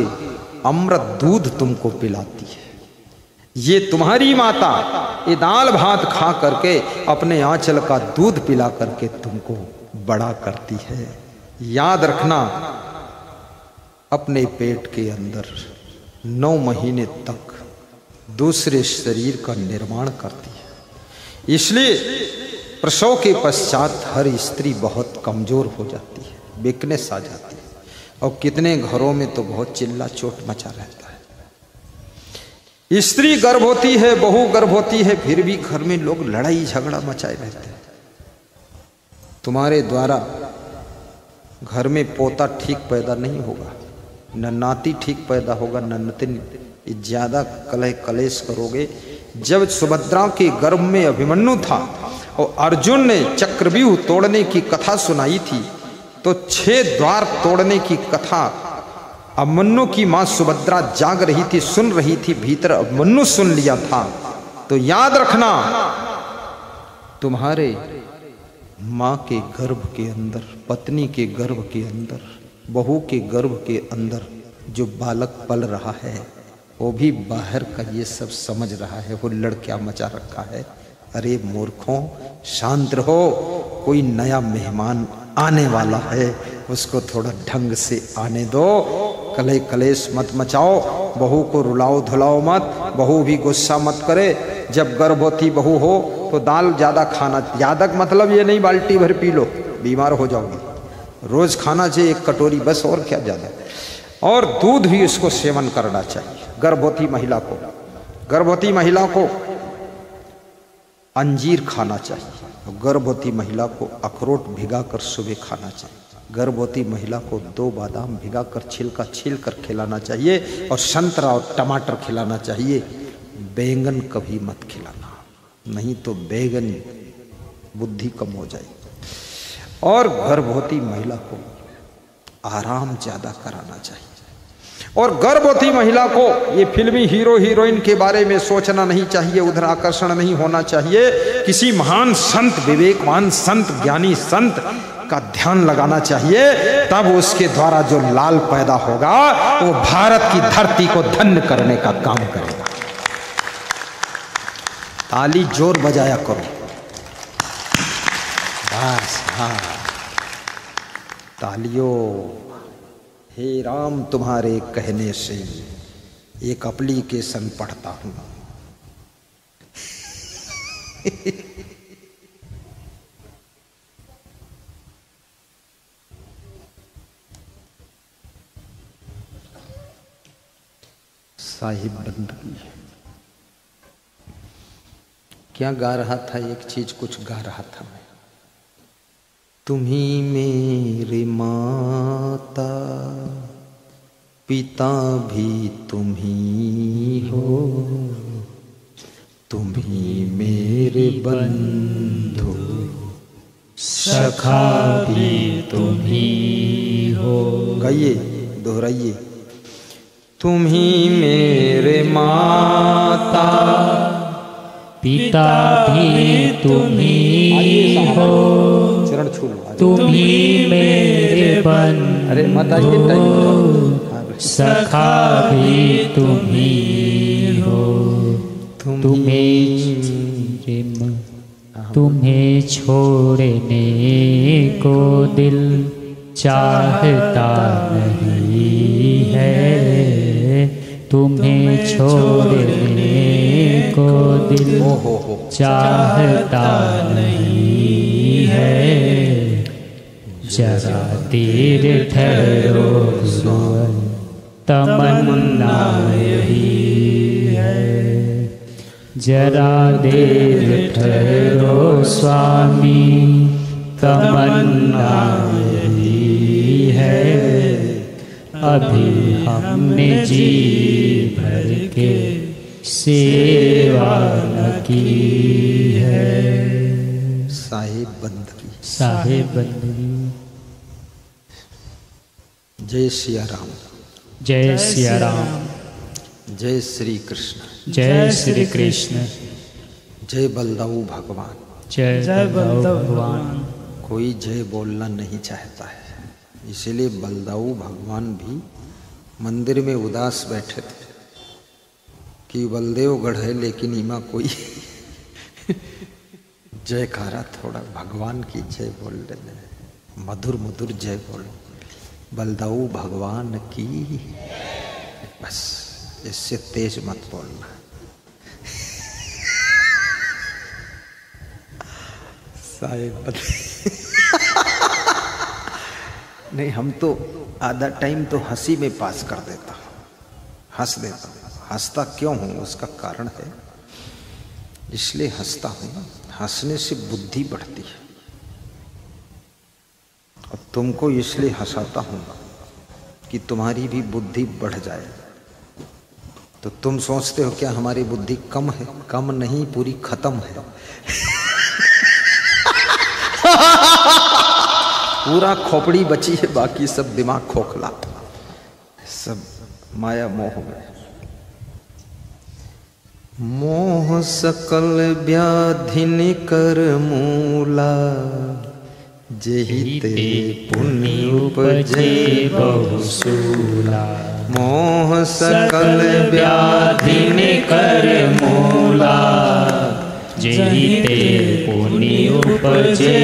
अमृत दूध तुमको पिलाती है। ये तुम्हारी माता ये दाल भात खा करके अपने आंचल का दूध पिला करके तुमको बड़ा करती है। याद रखना, अपने पेट के अंदर 9 महीने तक दूसरे शरीर का निर्माण करती है। इसलिए प्रसव के पश्चात हर स्त्री बहुत कमजोर हो जाती है, वीकनेस आ जाती है, और कितने घरों में तो बहुत चिल्ला चोट मचा रहता है। स्त्री गर्भवती है, बहू गर्भवती है, फिर भी घर में लोग लड़ाई झगड़ा मचाए रहते हैं। तुम्हारे द्वारा घर में पोता ठीक पैदा नहीं होगा, न नाती ठीक पैदा होगा, न नतिन। ज्यादा कलह कलेश करोगे। जब सुभद्रा के गर्भ में अभिमन्यु था और अर्जुन ने चक्रव्यूह तोड़ने की कथा सुनाई थी, तो 6 द्वार तोड़ने की कथा अभिमन्यु की मां सुभद्रा जाग रही थी, सुन रही थी, भीतर अभिमन्यु सुन लिया था। तो याद रखना, तुम्हारे मां के गर्भ के अंदर, पत्नी के गर्भ के अंदर, बहू के गर्भ के अंदर जो बालक पल रहा है वो भी बाहर का ये सब समझ रहा है, हुल्लड़ क्या मचा रखा है। अरे मूर्खों, शांत रहो, कोई नया मेहमान आने वाला है, उसको थोड़ा ढंग से आने दो, कलह कलेश मत मचाओ, बहू को रुलाओ धुलाओ मत, बहू भी गुस्सा मत करे। जब गर्भवती बहू हो तो दाल ज्यादा खाना, ज्यादा मतलब ये नहीं बाल्टी भर पी लो, बीमार हो जाओगी। रोज खाना चाहिए 1 कटोरी बस, और क्या ज्यादा। और दूध भी उसको सेवन करना चाहिए। गर्भवती महिला को अंजीर खाना चाहिए। गर्भवती महिला को अखरोट भिगाकर सुबह खाना चाहिए। गर्भवती महिला को 2 बादाम भिगाकर छिलका छील कर खिलाना चाहिए, और संतरा और टमाटर खिलाना चाहिए। बैंगन कभी मत खिलाना, नहीं तो बैंगन बुद्धि कम हो जाएगी। और गर्भवती महिला को आराम ज्यादा कराना चाहिए। और गर्भवती महिला को ये फिल्मी हीरो हीरोइन के बारे में सोचना नहीं चाहिए, उधर आकर्षण नहीं होना चाहिए। किसी महान संत, विवेकवान संत, ज्ञानी संत का ध्यान लगाना चाहिए, तब उसके द्वारा जो लाल पैदा होगा वो भारत की धरती को धन्य करने का काम करेगा। ताली जोर बजाया करो, बस। हाँ, तालियों। हे राम, तुम्हारे कहने से एक एप्लीकेशन पढ़ता हूं। साहिब बंदगी क्या गा रहा था? एक चीज कुछ गा रहा था मैं। तुम्ही मेरे माता पिता भी तुम्ही हो, तुम्ही मेरे बंधु सखा भी तुम्ही हो। गाइए, दोहराइए। तुम्ही मेरे माता पिता भी तुम्ही हो, चरण छू लो। तुम्ही मेरे बंधु, अरे माता जी टाइम, सखा भी तुम्ही हो। तुम्हें छोड़ने को दिल चाहता नहीं है, तुम्हें छोड़ने को दिल चाहता नहीं है। जरा देर ठहरो गुरुवर, तमन्ना यही है। जरा देर ठहरो स्वामी, तमन्ना यही है। अभी हमने जी भर के सेवा न की है। साहिब बंदगी, साहिब बंदगी। जय सिया राम, जय सिया राम, जय श्री कृष्ण, जय श्री कृष्ण, जय बलदाऊ भगवान, जय बलदाऊ भगवान। कोई जय बोलना नहीं चाहता है, इसीलिए बलदाऊ भगवान भी मंदिर में उदास बैठे थे कि बलदेवगढ़ है लेकिन इमा कोई जयकारा थोड़ा भगवान की जय बोल लेने, मधुर मधुर जय बोलो, बलदाऊ भगवान की। बस इससे तेज मत बोलना। साहिब नहीं, हम तो आधा टाइम तो हंसी में पास कर देता, हंस देता। हंसता क्यों हूं उसका कारण है, इसलिए हंसता हूं। हंसने से बुद्धि बढ़ती है, और तुमको इसलिए हंसाता हूं कि तुम्हारी भी बुद्धि बढ़ जाए। तो तुम सोचते हो क्या हमारी बुद्धि कम है? कम नहीं, पूरी खत्म है। पूरा खोपड़ी बची है, बाकी सब दिमाग खोखला, सब माया मोह में। मोह सकल व्याधि निकर मूला, जेहि ते पुण्य उपजे बहुसूला। मोह सकल व्याधि निकर मूला, जेहि ते पुण्य उपजे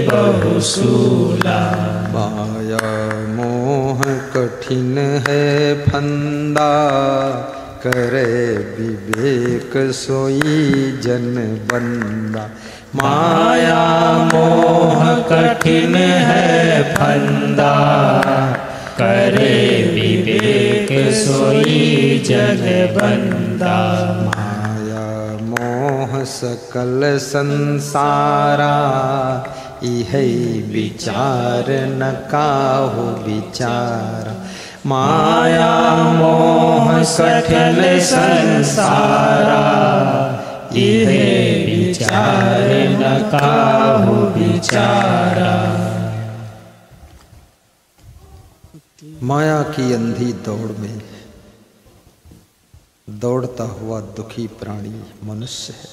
बहुसूला। माया मोह कठिन है फंदा, करे विवेक सोई जन बंदा। माया मोह कठिन है फंदा, करे विवेक सोई जन बंदा। माया मोह सकल संसारा, इहै विचार न काहू विचार। माया मोह कठिन संसारा, इहै विचार न काहू विचारा। माया की अंधी दौड़ में दौड़ता हुआ दुखी प्राणी मनुष्य है।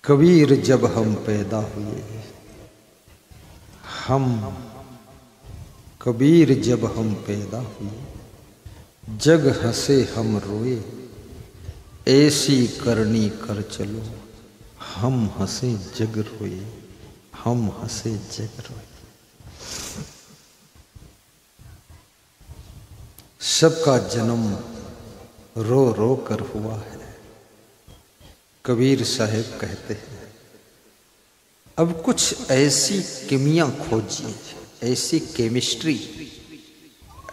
कबीर जब हम पैदा हुए, कबीर जब हम पैदा हुए, जग हंसे हम रोए, ऐसी करनी कर चलो। हम हंसे जग रोए, हम हंसे जग रोए। सबका जन्म रो रो कर हुआ है। कबीर साहब कहते हैं, अब कुछ ऐसी केमिया खोजिए, ऐसी केमिस्ट्री,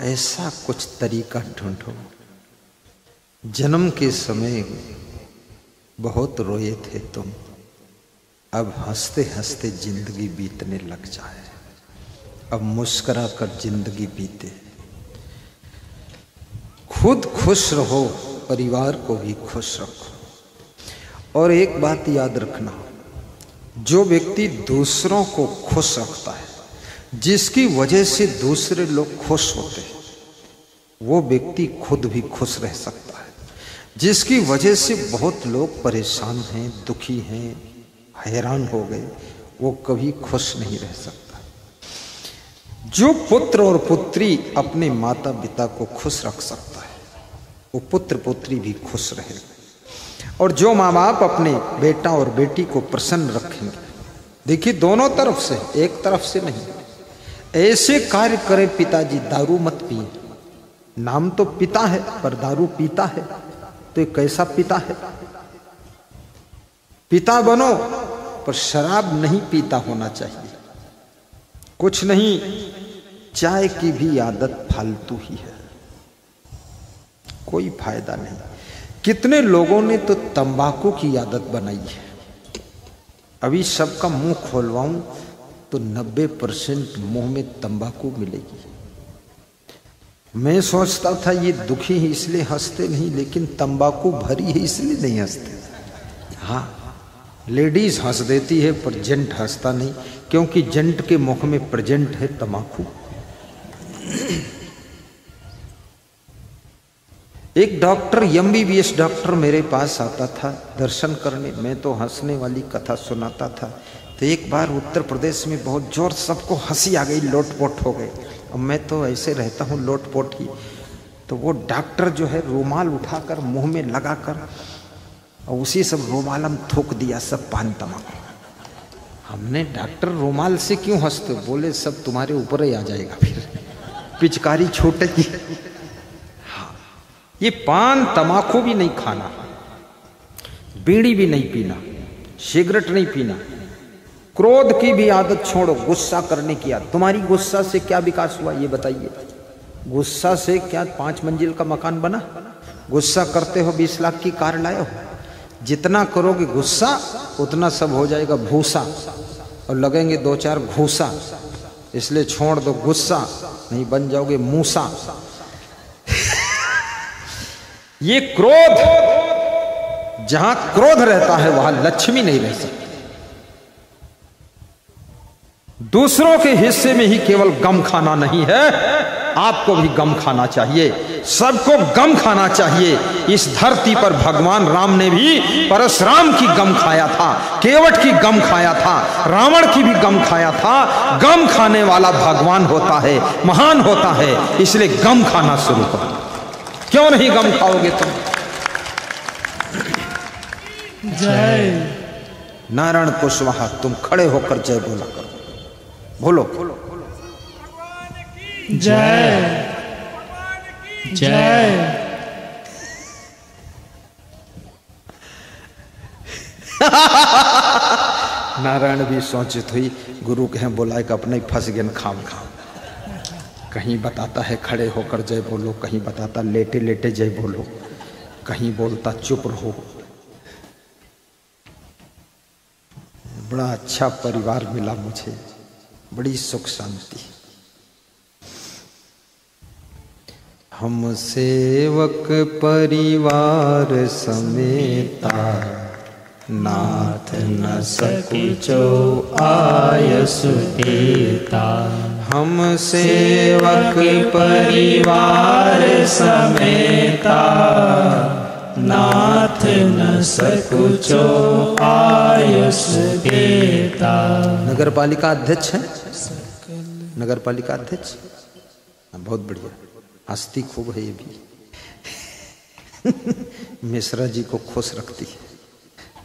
ऐसा कुछ तरीका ढूंढो। जन्म के समय बहुत रोए थे तुम, अब हंसते हंसते जिंदगी बीतने लग जाए। अब मुस्कुरा कर जिंदगी बीते। खुद खुश रहो, परिवार को भी खुश रखो। और एक बात याद रखना, जो व्यक्ति दूसरों को खुश रखता है, जिसकी वजह से दूसरे लोग खुश होते हैं, वो व्यक्ति खुद भी खुश रह सकता है। जिसकी वजह से बहुत लोग परेशान हैं, दुखी हैं, हैरान हो गए, वो कभी खुश नहीं रह सकता। जो पुत्र और पुत्री अपने माता पिता को खुश रख सकता है, वो पुत्र पुत्री भी खुश रहेगा। और जो माँ बाप अपने बेटा और बेटी को प्रसन्न रखेंगे, देखिए दोनों तरफ से, एक तरफ से नहीं, ऐसे कार्य करे पिताजी, दारू मत पिए। नाम तो पिता है पर दारू पीता है, तो ये कैसा पिता है? पिता बनो पर शराब नहीं पीता होना चाहिए। कुछ नहीं, चाय की भी आदत फालतू ही है, कोई फायदा नहीं। कितने लोगों ने तो तंबाकू की आदत बनाई है। अभी सबका मुंह खोलवाऊं तो 90% मुंह में तंबाकू मिलेगी। मैं सोचता था ये दुखी है इसलिए हंसते नहीं, लेकिन तंबाकू भरी है इसलिए नहीं हंसते। हाँ, लेडीज हंस देती है पर जेंट हंसता नहीं, क्योंकि जेंट के मुख में प्रेजेंट है तंबाकू। एक डॉक्टर, MBBS डॉक्टर मेरे पास आता था दर्शन करने। मैं तो हंसने वाली कथा सुनाता था। तो एक बार उत्तर प्रदेश में बहुत जोर सबको हंसी आ गई, लोटपोट हो गए। अब मैं तो ऐसे रहता हूँ लोटपोट ही। तो वो डॉक्टर जो है रुमाल उठाकर मुंह में लगाकर और उसी सब रुमाल हम थूक दिया, सब पान तमाकू। हमने, डॉक्टर रुमाल से क्यों हंसते? बोले सब तुम्हारे ऊपर ही आ जाएगा, फिर पिचकारी छूटेगी। हाँ, ये पान तमाकू भी नहीं खाना, बीड़ी भी नहीं पीना, सिगरेट नहीं पीना, क्रोध की भी आदत छोड़ो, गुस्सा करने की आदत। तुम्हारी गुस्सा से क्या विकास हुआ ये बताइए? गुस्सा से क्या 5 मंजिल का मकान बना? गुस्सा करते हो 20 लाख की कार लाए हो? जितना करोगे गुस्सा उतना सब हो जाएगा भूसा और लगेंगे 2-4 घूसा। इसलिए छोड़ दो गुस्सा, नहीं बन जाओगे मूसा। ये क्रोध, जहां क्रोध रहता है वहां लक्ष्मी नहीं रह सकती। दूसरों के हिस्से में ही केवल गम खाना नहीं है, आपको भी गम खाना चाहिए, सबको गम खाना चाहिए। इस धरती पर भगवान राम ने भी परशुराम की गम खाया था, केवट की गम खाया था, रावण की भी गम खाया था। गम खाने वाला भगवान होता है, महान होता है, इसलिए गम खाना शुरू करो। क्यों नहीं गम खाओगे तुम? जय नारायण कुशवाहा, तुम खड़े होकर जय बोला करो, बोलो जय जय। नारायण भी सोचित हुई, गुरु के हैं बोला कि अपने फंस गए खाम खाम। कहीं बताता है खड़े होकर जय बोलो, कहीं बताता लेटे लेटे जय बोलो, कहीं बोलता चुप रहो। बड़ा अच्छा परिवार मिला मुझे, बड़ी सुख शांति। हम सेवक परिवार समेता, नाथ न सकुचो आयसु देता। हम सेवक परिवार समेता, नाथ न सकुचो आयसु देता। नगर पालिका अध्यक्ष है, नगर पालिका अध्यक्ष, बहुत बढ़िया, हंसती खूब है ये भी। मिश्रा जी को खुश रखती है।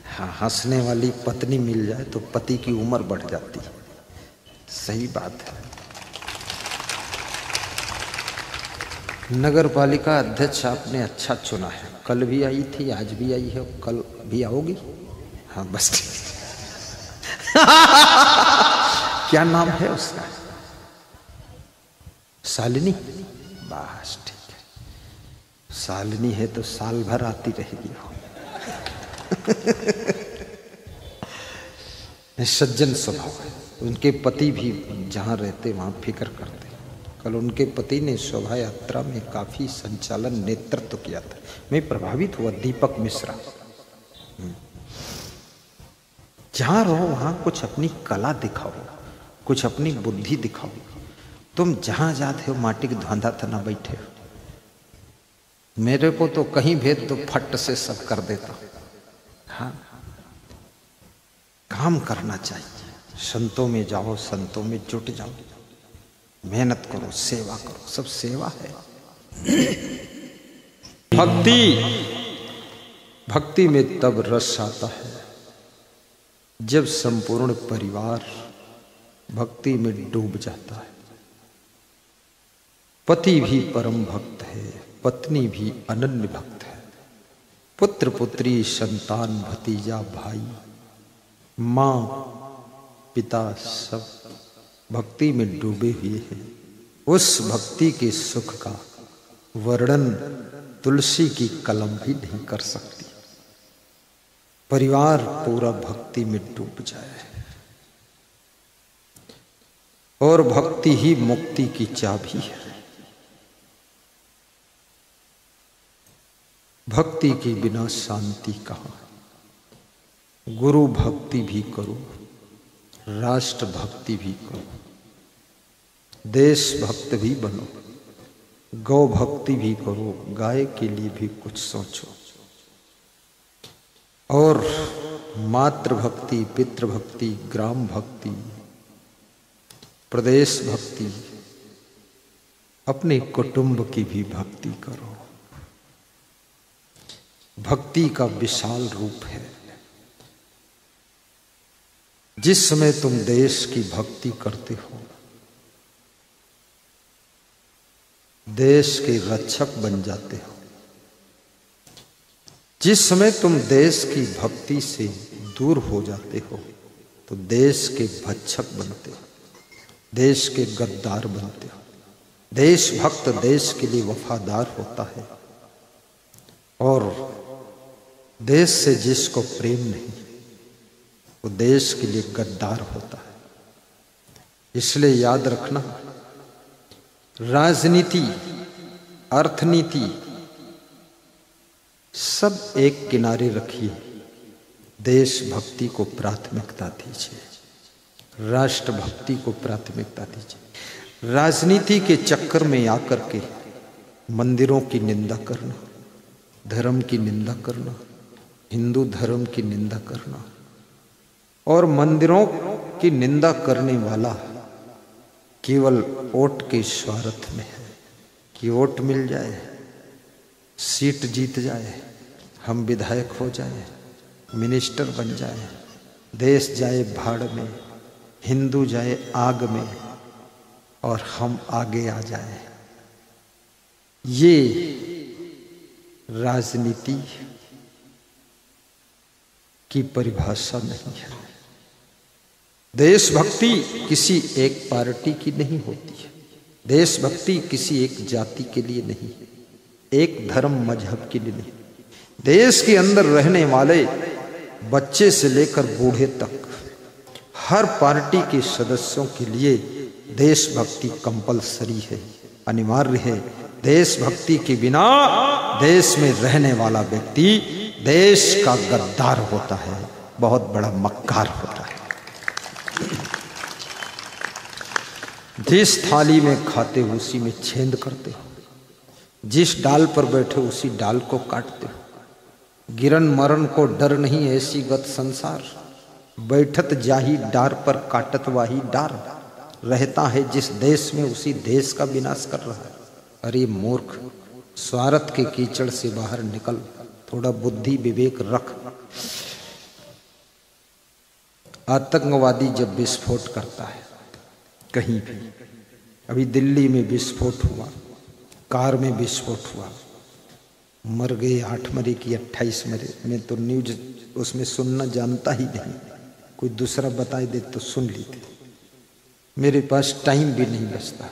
हाँ, हंसने वाली पत्नी मिल जाए तो पति की उम्र बढ़ जाती है, सही बात है। नगर पालिका अध्यक्ष आपने अच्छा चुना है। कल भी आई थी, आज भी आई है, कल भी आओगी। हाँ बस ठीक। क्या नाम है उसका? शालिनी, बस ठीक है। शालिनी है तो साल भर आती रहेगी। सज्जन स्वभाव है। उनके पति भी जहाँ रहते वहाँ फिक्र करते। कल उनके पति ने शोभा यात्रा में काफी संचालन नेतृत्व किया था, मैं प्रभावित हुआ। दीपक मिश्रा, जहाँ रहो वहाँ कुछ अपनी कला दिखाओ, कुछ अपनी बुद्धि दिखाओ। तुम जहाँ जाते हो माटी के धंधा तना बैठे हो। मेरे को तो कहीं भेद तो फट से सब कर देता। हाँ, काम करना चाहिए। संतों में जाओ, संतों में जुट जाओ, मेहनत करो, सेवा करो, सब सेवा है। भक्ति में तब रस आता है जब संपूर्ण परिवार भक्ति में डूब जाता है। पति भी परम भक्त है, पत्नी भी अनन्य भक्त है, पुत्र पुत्री संतान भतीजा भाई माँ पिता सब भक्ति में डूबे हुए हैं। उस भक्ति के सुख का वर्णन तुलसी की कलम भी नहीं कर सकती। परिवार पूरा भक्ति में डूब जाए और भक्ति ही मुक्ति की चाबी है। भक्ति के बिना शांति कहाँ। गुरु भक्ति भी करो, राष्ट्र भक्ति भी करो, देश भक्त भी बनो, गौ भक्ति भी करो, गाय के लिए भी कुछ सोचो, और मातृ भक्ति, पितृ भक्ति, ग्राम भक्ति, प्रदेश भक्ति, अपने कुटुंब की भी भक्ति करो। भक्ति का विशाल रूप है। जिस समय तुम देश की भक्ति करते हो, देश के रक्षक बन जाते हो। जिस समय तुम देश की भक्ति से दूर हो जाते हो तो देश के भक्षक बनते हो, देश के गद्दार बनते हो। देशभक्त देश के लिए वफादार होता है और देश से जिसको प्रेम नहीं वो देश के लिए गद्दार होता है। इसलिए याद रखना, राजनीति, अर्थनीति सब एक किनारे रखिए, देशभक्ति को प्राथमिकता दीजिए, राष्ट्रभक्ति को प्राथमिकता दीजिए। राजनीति के चक्कर में आकर के मंदिरों की निंदा करना, धर्म की निंदा करना, हिंदू धर्म की निंदा करना, और मंदिरों की निंदा करने वाला केवल वोट के स्वार्थ में है कि वोट मिल जाए, सीट जीत जाए, हम विधायक हो जाए, मिनिस्टर बन जाए, देश जाए भाड़ में, हिंदू जाए आग में और हम आगे आ जाए। ये राजनीति की परिभाषा नहीं है। देशभक्ति किसी एक पार्टी की नहीं होती है। देशभक्ति किसी एक जाति के लिए नहीं, एक धर्म मजहब के लिए नहीं। देश के अंदर रहने वाले बच्चे से लेकर बूढ़े तक हर पार्टी के सदस्यों के लिए देशभक्ति कंपलसरी है, अनिवार्य है। देशभक्ति के बिना देश में रहने वाला व्यक्ति देश का गद्दार होता है, बहुत बड़ा मक्कार होता है। जिस थाली में खाते हो उसी में छेद करते हो, जिस डाल पर बैठे उसी डाल को काटते हो। गिरन मरण को डर नहीं ऐसी गत संसार, बैठत जाही डार पर काटत वाही डार। रहता है जिस देश में उसी देश का विनाश कर रहा है। अरे मूर्ख, स्वार्थ के कीचड़ से बाहर निकल, थोड़ा बुद्धि विवेक रख। आतंकवादी जब विस्फोट करता है कहीं भी, अभी दिल्ली में विस्फोट हुआ, कार में विस्फोट हुआ, मर गए 8 मरे की 28 मरे। मैं तो न्यूज उसमें सुनना जानता ही नहीं, कोई दूसरा बताए दे तो सुन लेते, मेरे पास टाइम भी नहीं बचता।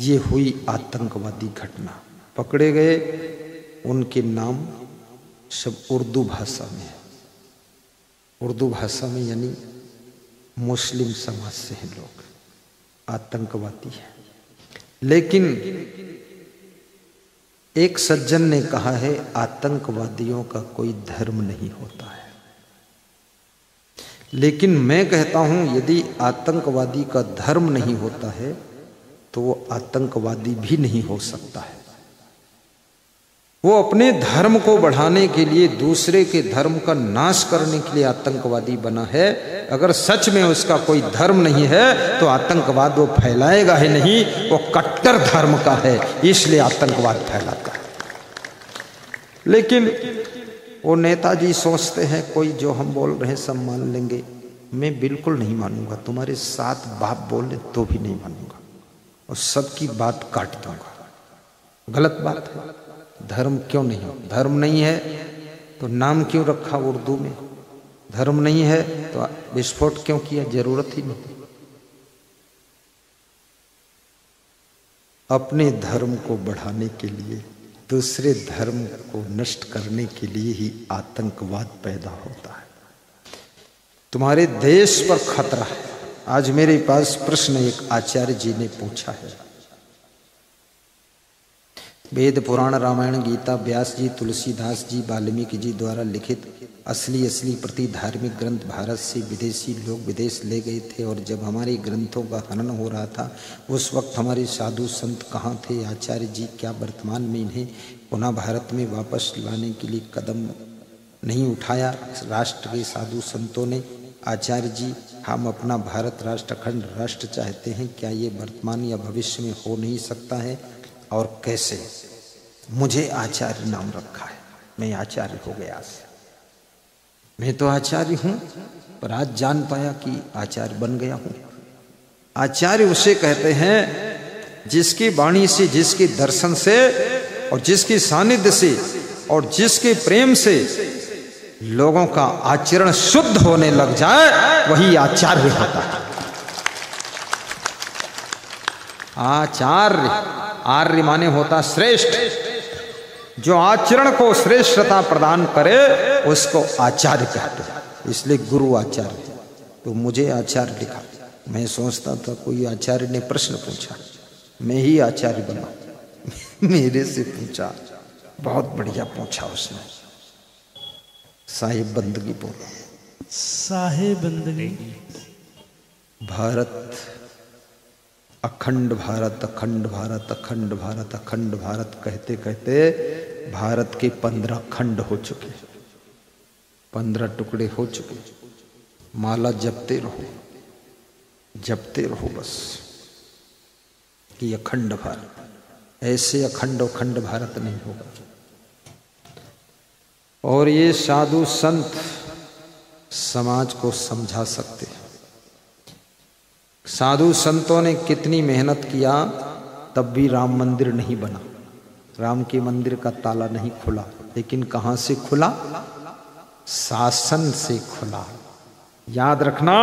ये हुई आतंकवादी घटना, पकड़े गए, उनके नाम सब उर्दू भाषा में है। उर्दू भाषा में यानी मुस्लिम समाज से हैं लोग, आतंकवादी है। लेकिन एक सज्जन ने कहा है आतंकवादियों का कोई धर्म नहीं होता है। लेकिन मैं कहता हूं यदि आतंकवादी का धर्म नहीं होता है तो वो आतंकवादी भी नहीं हो सकता है। वो अपने धर्म को बढ़ाने के लिए दूसरे के धर्म का नाश करने के लिए आतंकवादी बना है। अगर सच में उसका कोई धर्म नहीं है तो आतंकवाद वो फैलाएगा ही नहीं, वो कट्टर धर्म का है, इसलिए आतंकवाद फैलाता है। लेकिन वो नेताजी सोचते हैं कोई जो हम बोल रहे हैं सब मान लेंगे। मैं बिल्कुल नहीं मानूंगा, तुम्हारे साथ बाप बोले तो भी नहीं मानूंगा और सबकी बात काट दूंगा। गलत बात है। धर्म क्यों नहीं हो? धर्म नहीं है तो नाम क्यों रखा उर्दू में? धर्म नहीं है तो विस्फोट क्यों किया, जरूरत ही नहीं। अपने धर्म को बढ़ाने के लिए, दूसरे धर्म को नष्ट करने के लिए ही आतंकवाद पैदा होता है। तुम्हारे देश पर खतरा है। आज मेरे पास प्रश्न एक आचार्य जी ने पूछा है। वेद पुराण रामायण गीता व्यास जी तुलसीदास जी वाल्मीकि जी द्वारा लिखित असली प्रति धार्मिक ग्रंथ भारत से विदेशी लोग विदेश ले गए थे, और जब हमारे ग्रंथों का हनन हो रहा था उस वक्त हमारे साधु संत कहाँ थे? आचार्य जी क्या वर्तमान में इन्हें पुनः भारत में वापस लाने के लिए कदम नहीं उठाया राष्ट्र के साधु संतों ने? आचार्य जी, हम अपना भारत राष्ट्र अखंड राष्ट्र चाहते हैं, क्या ये वर्तमान या भविष्य में हो नहीं सकता है और कैसे? मुझे आचार्य नाम रखा है, मैं आचार्य हो गया। मैं तो आचार्य हूं, पर आज जान पाया कि आचार्य बन गया हूं। आचार्य उसे कहते हैं जिसकी वाणी से, जिसके दर्शन से और जिसके सानिध्य से और जिसके प्रेम से लोगों का आचरण शुद्ध होने लग जाए, वही आचार्य होता है। आचार्य, आर्य माने होता श्रेष्ठ, जो आचरण को श्रेष्ठता प्रदान करे उसको आचार्य कहते हैं। इसलिए गुरु आचार्य। तो मुझे आचार्य लिखा। मैं सोचता था कोई आचार्य ने प्रश्न पूछा, मैं ही आचार्य बना। मेरे से पूछा, बहुत बढ़िया पूछा उसने। साहिब बंदगी बोलो, साहिब बंदगी। भारत अखंड भारत, अखंड भारत, अखंड भारत, अखंड भारत कहते कहते भारत के 15 खंड हो चुके, 15 टुकड़े हो चुके। माला जपते रहो, जपते रहो बस कि अखंड भारत। ऐसे अखंड अखंड भारत नहीं होगा। और ये साधु संत समाज को समझा सकते हैं। साधु संतों ने कितनी मेहनत किया, तब भी राम मंदिर नहीं बना, राम के मंदिर का ताला नहीं खुला। लेकिन कहां से खुला? शासन से खुला। याद रखना,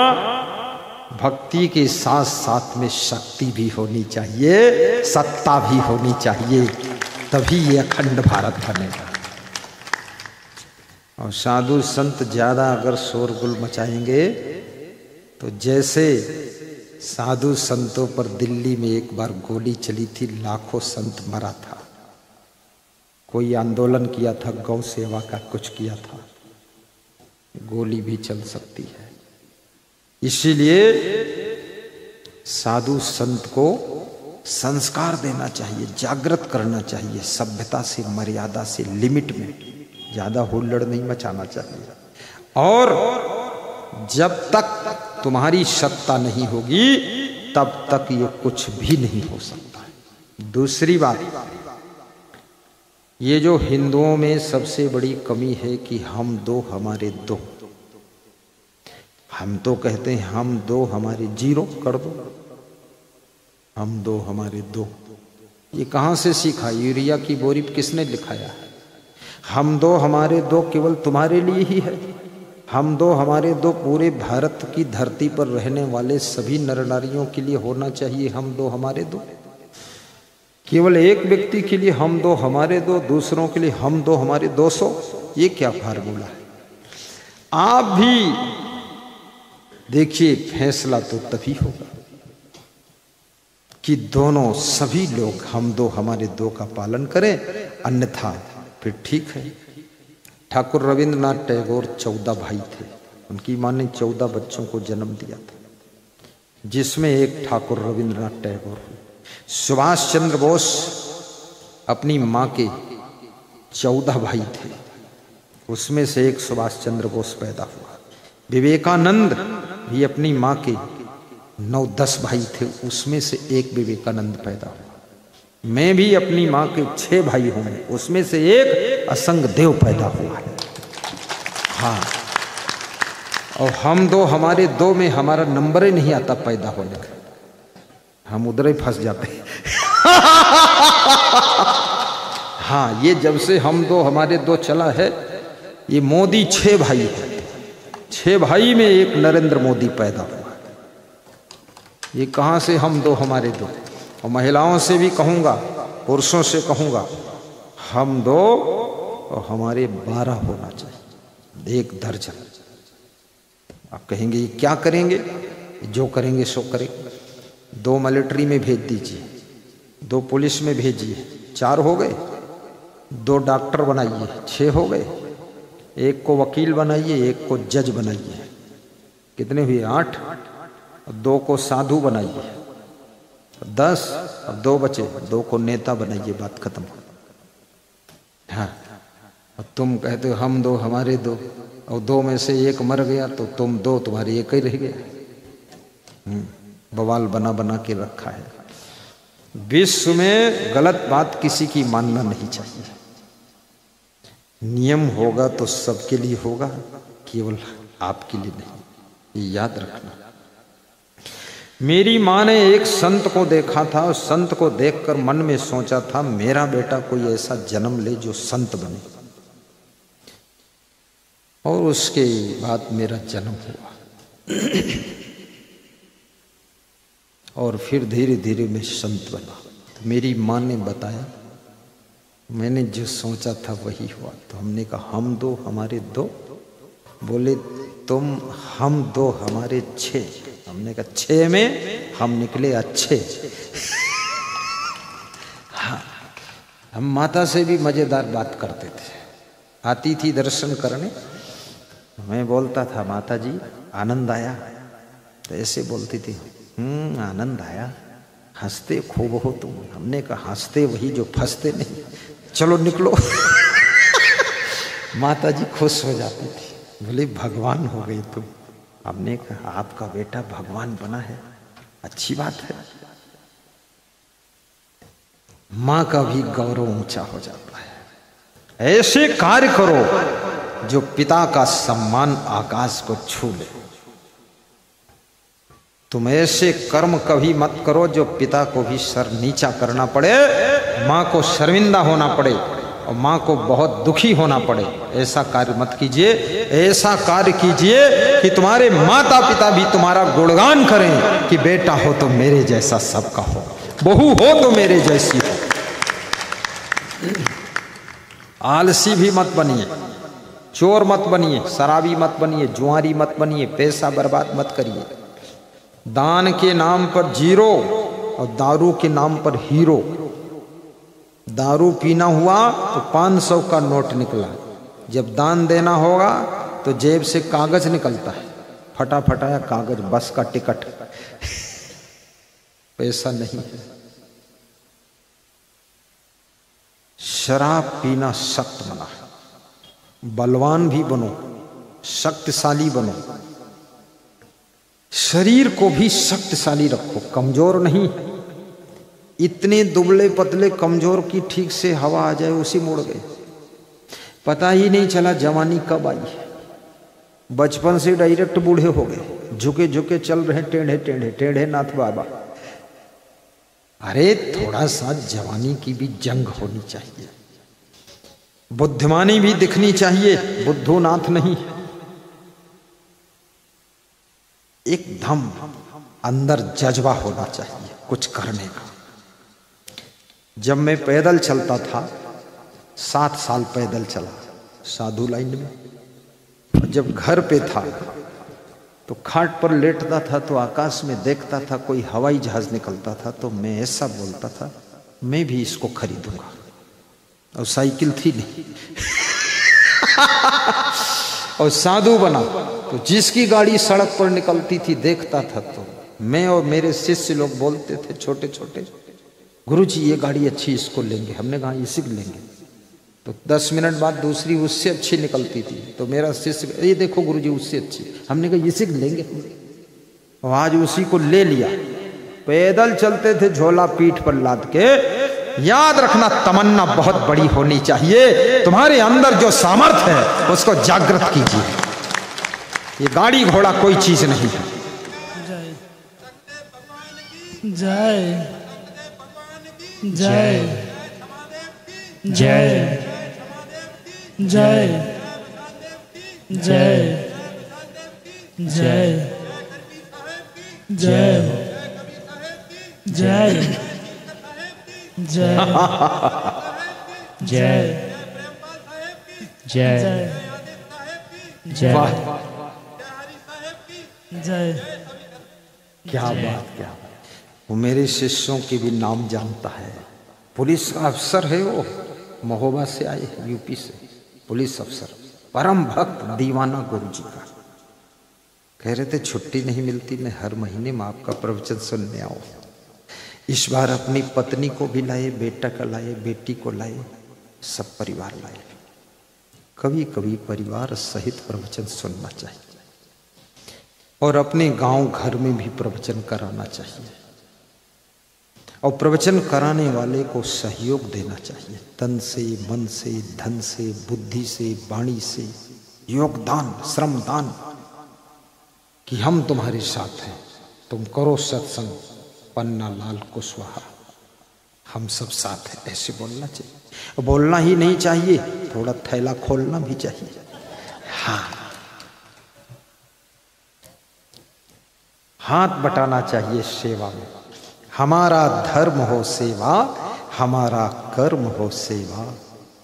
भक्ति के साथ साथ में शक्ति भी होनी चाहिए, सत्ता भी होनी चाहिए, तभी ये अखंड भारत बनेगा। और साधु संत ज्यादा अगर शोरगुल मचाएंगे तो जैसे साधु संतों पर दिल्ली में एक बार गोली चली थी, लाखों संत मरा था। कोई आंदोलन किया था, गौ सेवा का कुछ किया था, गोली भी चल सकती है। इसीलिए साधु संत को संस्कार देना चाहिए, जागृत करना चाहिए, सभ्यता से, मर्यादा से, लिमिट में, ज्यादा हुल्लड़ नहीं मचाना चाहिए। और जब तक तुम्हारी सत्ता नहीं होगी तब तक ये कुछ भी नहीं हो सकता। दूसरी बात, ये जो हिंदुओं में सबसे बड़ी कमी है कि हम दो हमारे दो। हम तो कहते हैं हम दो हमारे जीरो कर दो, हम दो हमारे दो। ये कहां से सीखा? यूरिया की बोरी किसने लिखाया है? हम दो हमारे दो केवल तुम्हारे लिए ही है। हम दो हमारे दो पूरे भारत की धरती पर रहने वाले सभी नर नारियों के लिए होना चाहिए। हम दो हमारे दो, केवल एक व्यक्ति के लिए हम दो हमारे दो, दूसरों के लिए हम दो हमारे 200। ये क्या फार्मूला है? आप भी देखिए, फैसला तो तभी होगा कि दोनों सभी लोग हम दो हमारे दो का पालन करें, अन्यथा फिर ठीक है। ठाकुर रविंद्रनाथ टैगोर 14 भाई थे, उनकी मां ने 14 बच्चों को जन्म दिया था, जिसमें एक ठाकुर रविंद्रनाथ टैगोर। सुभाष चंद्र बोस अपनी मां के 14 भाई थे, उसमें से एक सुभाष चंद्र बोस पैदा हुआ। विवेकानंद भी अपनी मां के 9-10 भाई थे, उसमें से एक विवेकानंद पैदा हुआ। मैं भी अपनी मां के 6 भाई हूं, उसमें से एक असंग देव पैदा हुआ है। हाँ, और हम दो हमारे दो में हमारा नंबर ही नहीं आता पैदा होने का, हम उधर ही फंस जाते हैं। हाँ, ये जब से हम दो हमारे दो चला है, ये मोदी 6 भाई है, 6 भाई में एक नरेंद्र मोदी पैदा हुआ। ये कहां से हम दो हमारे दो। और महिलाओं से भी कहूंगा, पुरुषों से कहूंगा, हम दो और हमारे 12 होना चाहिए, 1 दर्जन। आप कहेंगे ये क्या करेंगे? जो करेंगे सो करेंगे। 2 मिलिट्री में भेज दीजिए, 2 पुलिस में भेजिए, 4 हो गए। 2 डॉक्टर बनाइए, 6 हो गए। 1 को वकील बनाइए, 1 को जज बनाइए, कितने हुए? 8। 2 को साधु बनाइए, 10। अब 2 बचे, 2 को नेता बनाइए, बात खत्म। हाँ, अब तुम कहते हो हम 2 हमारे 2, और 2 में से 1 मर गया तो तुम 2, तुम्हारे 1 ही रह गया। बवाल बना बना के रखा है। विश्व में गलत बात किसी की मानना नहीं चाहिए। नियम होगा तो सबके लिए होगा, केवल आपके लिए नहीं, ये याद रखना। मेरी माँ ने एक संत को देखा था और संत को देखकर मन में सोचा था मेरा बेटा कोई ऐसा जन्म ले जो संत बने, और उसके बाद मेरा जन्म हुआ। और फिर धीरे धीरे मैं संत बना। तो मेरी माँ ने बताया, मैंने जो सोचा था वही हुआ। तो हमने कहा हम 2 हमारे 2। बोले तुम हम 2 हमारे 6। हमने कहा 6 में हम निकले अच्छे। हाँ, हम माता से भी मजेदार बात करते थे। आती थी दर्शन करने, मैं बोलता था माता जी आनंद आया, तो ऐसे बोलती थी आनंद आया, हंसते खूब हो तुम। हमने कहा हंसते वही जो फंसते नहीं, चलो निकलो। माता जी खुश हो जाती थी, बोले भगवान हो गई तुम। हमने कहा आपका बेटा भगवान बना है, अच्छी बात है। मां का भी गौरव ऊंचा हो जाता है। ऐसे कार्य करो जो पिता का सम्मान आकाश को छू ले। तुम ऐसे कर्म कभी मत करो जो पिता को भी सर नीचा करना पड़े, माँ को शर्मिंदा होना पड़े और माँ को बहुत दुखी होना पड़े। ऐसा कार्य मत कीजिए। ऐसा कार्य कीजिए कि तुम्हारे माता पिता भी तुम्हारा गुणगान करें कि बेटा हो तो मेरे जैसा सबका हो, बहू हो तो मेरे जैसी हो। आलसी भी मत बनिए, चोर मत बनिए, शराबी मत बनिए, जुआरी मत बनिए, पैसा बर्बाद मत करिए। दान के नाम पर 0 और दारू के नाम पर हीरो। दारू पीना हुआ तो 500 का नोट निकला, जब दान देना होगा तो जेब से कागज निकलता है, फटा फटाया कागज, बस का टिकट। पैसा नहीं है। शराब पीना सख्त मना है। बलवान भी बनो, शक्तिशाली बनो, शरीर को भी शक्तिशाली रखो, कमजोर नहीं। इतने दुबले पतले कमजोर की ठीक से हवा आ जाए उसी मुड़ गए, पता ही नहीं चला जवानी कब आई। बचपन से डायरेक्ट बूढ़े हो गए, झुके झुके चल रहे, टेढ़े टेढ़े, टेढ़े नाथ बाबा। अरे थोड़ा सा जवानी की भी जंग होनी चाहिए, बुद्धिमानी भी दिखनी चाहिए, बुद्धू नाथ नहीं। एकदम अंदर जज्बा होना चाहिए कुछ करने का। जब मैं पैदल चलता था, 7 साल पैदल चला साधु लाइन में, और जब घर पे था तो खाट पर लेटता था तो आकाश में देखता था कोई हवाई जहाज निकलता था, तो मैं ऐसा बोलता था मैं भी इसको खरीदूंगा। और साइकिल थी नहीं। और साधु बना तो जिसकी गाड़ी सड़क पर निकलती थी देखता था, तो मैं और मेरे शिष्य लोग बोलते थे छोटे छोटे, गुरुजी ये गाड़ी अच्छी, इसको लेंगे। हमने कहा इसी को लेंगे। तो 10 मिनट बाद दूसरी उससे अच्छी निकलती थी, तो मेरा शिष्य, ये देखो गुरुजी उससे अच्छी। हमने कहा इसी को लेंगे। और आज उसी को ले लिया। पैदल चलते थे झोला पीठ पर लाद के। याद रखना तमन्ना बहुत बड़ी होनी चाहिए। तुम्हारे अंदर जो सामर्थ्य है उसको जागृत कीजिए। ये गाड़ी घोड़ा कोई चीज नहीं है। जय जय जय जय जय जय जय जय जय जय जय वाह, जय। क्या बात, क्या बात। वो मेरे शिष्यों के भी नाम जानता है। पुलिस अफसर है वो, महोबा से आए, यूपी से पुलिस अफसर, परम भक्त दीवाना गुरु जी का। कह रहे थे छुट्टी नहीं मिलती, मैं हर महीने में आपका प्रवचन सुनने आऊं। इस बार अपनी पत्नी को भी लाए, बेटा का लाए, बेटी को लाए, सब परिवार लाए। कभी कभी परिवार सहित प्रवचन सुनना चाहिए और अपने गांव घर में भी प्रवचन कराना चाहिए और प्रवचन कराने वाले को सहयोग देना चाहिए, तन से, मन से, धन से, बुद्धि से, वाणी से, योगदान, श्रमदान, कि हम तुम्हारे साथ हैं, तुम करो सत्संग, पन्ना लाल कुशवाहा, हम सब साथ हैं, ऐसे बोलना चाहिए। बोलना ही नहीं चाहिए, थोड़ा थैला खोलना भी चाहिए। हाँ, हाथ बटाना चाहिए सेवा में। हमारा धर्म हो सेवा, हमारा कर्म हो सेवा,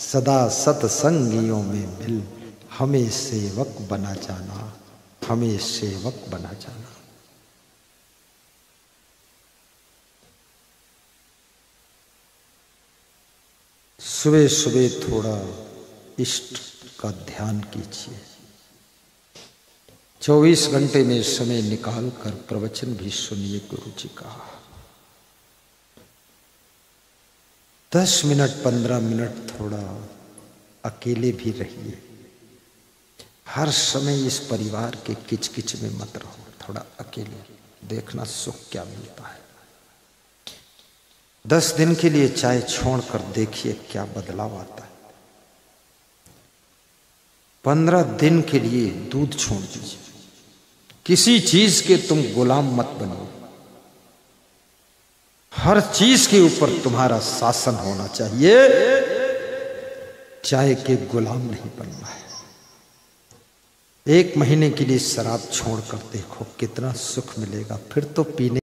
सदा सत्संगियों में मिल, हमें सेवक बना जाना, हमें सेवक बना जाना। सुबह सुबह थोड़ा इष्ट का ध्यान कीजिए। 24 घंटे में समय निकाल कर प्रवचन भी सुनिए गुरु जी का। 10 मिनट 15 मिनट थोड़ा अकेले भी रहिए। हर समय इस परिवार के किचकिच में मत रहो, थोड़ा अकेले देखना सुख क्या मिलता है। 10 दिन के लिए चाय छोड़कर देखिए क्या बदलाव आता है। 15 दिन के लिए दूध छोड़ दीजिए। किसी चीज के तुम गुलाम मत बनो, हर चीज के ऊपर तुम्हारा शासन होना चाहिए, चाय के गुलाम नहीं बनना है। 1 महीने के लिए शराब छोड़कर देखो कितना सुख मिलेगा, फिर तो पीने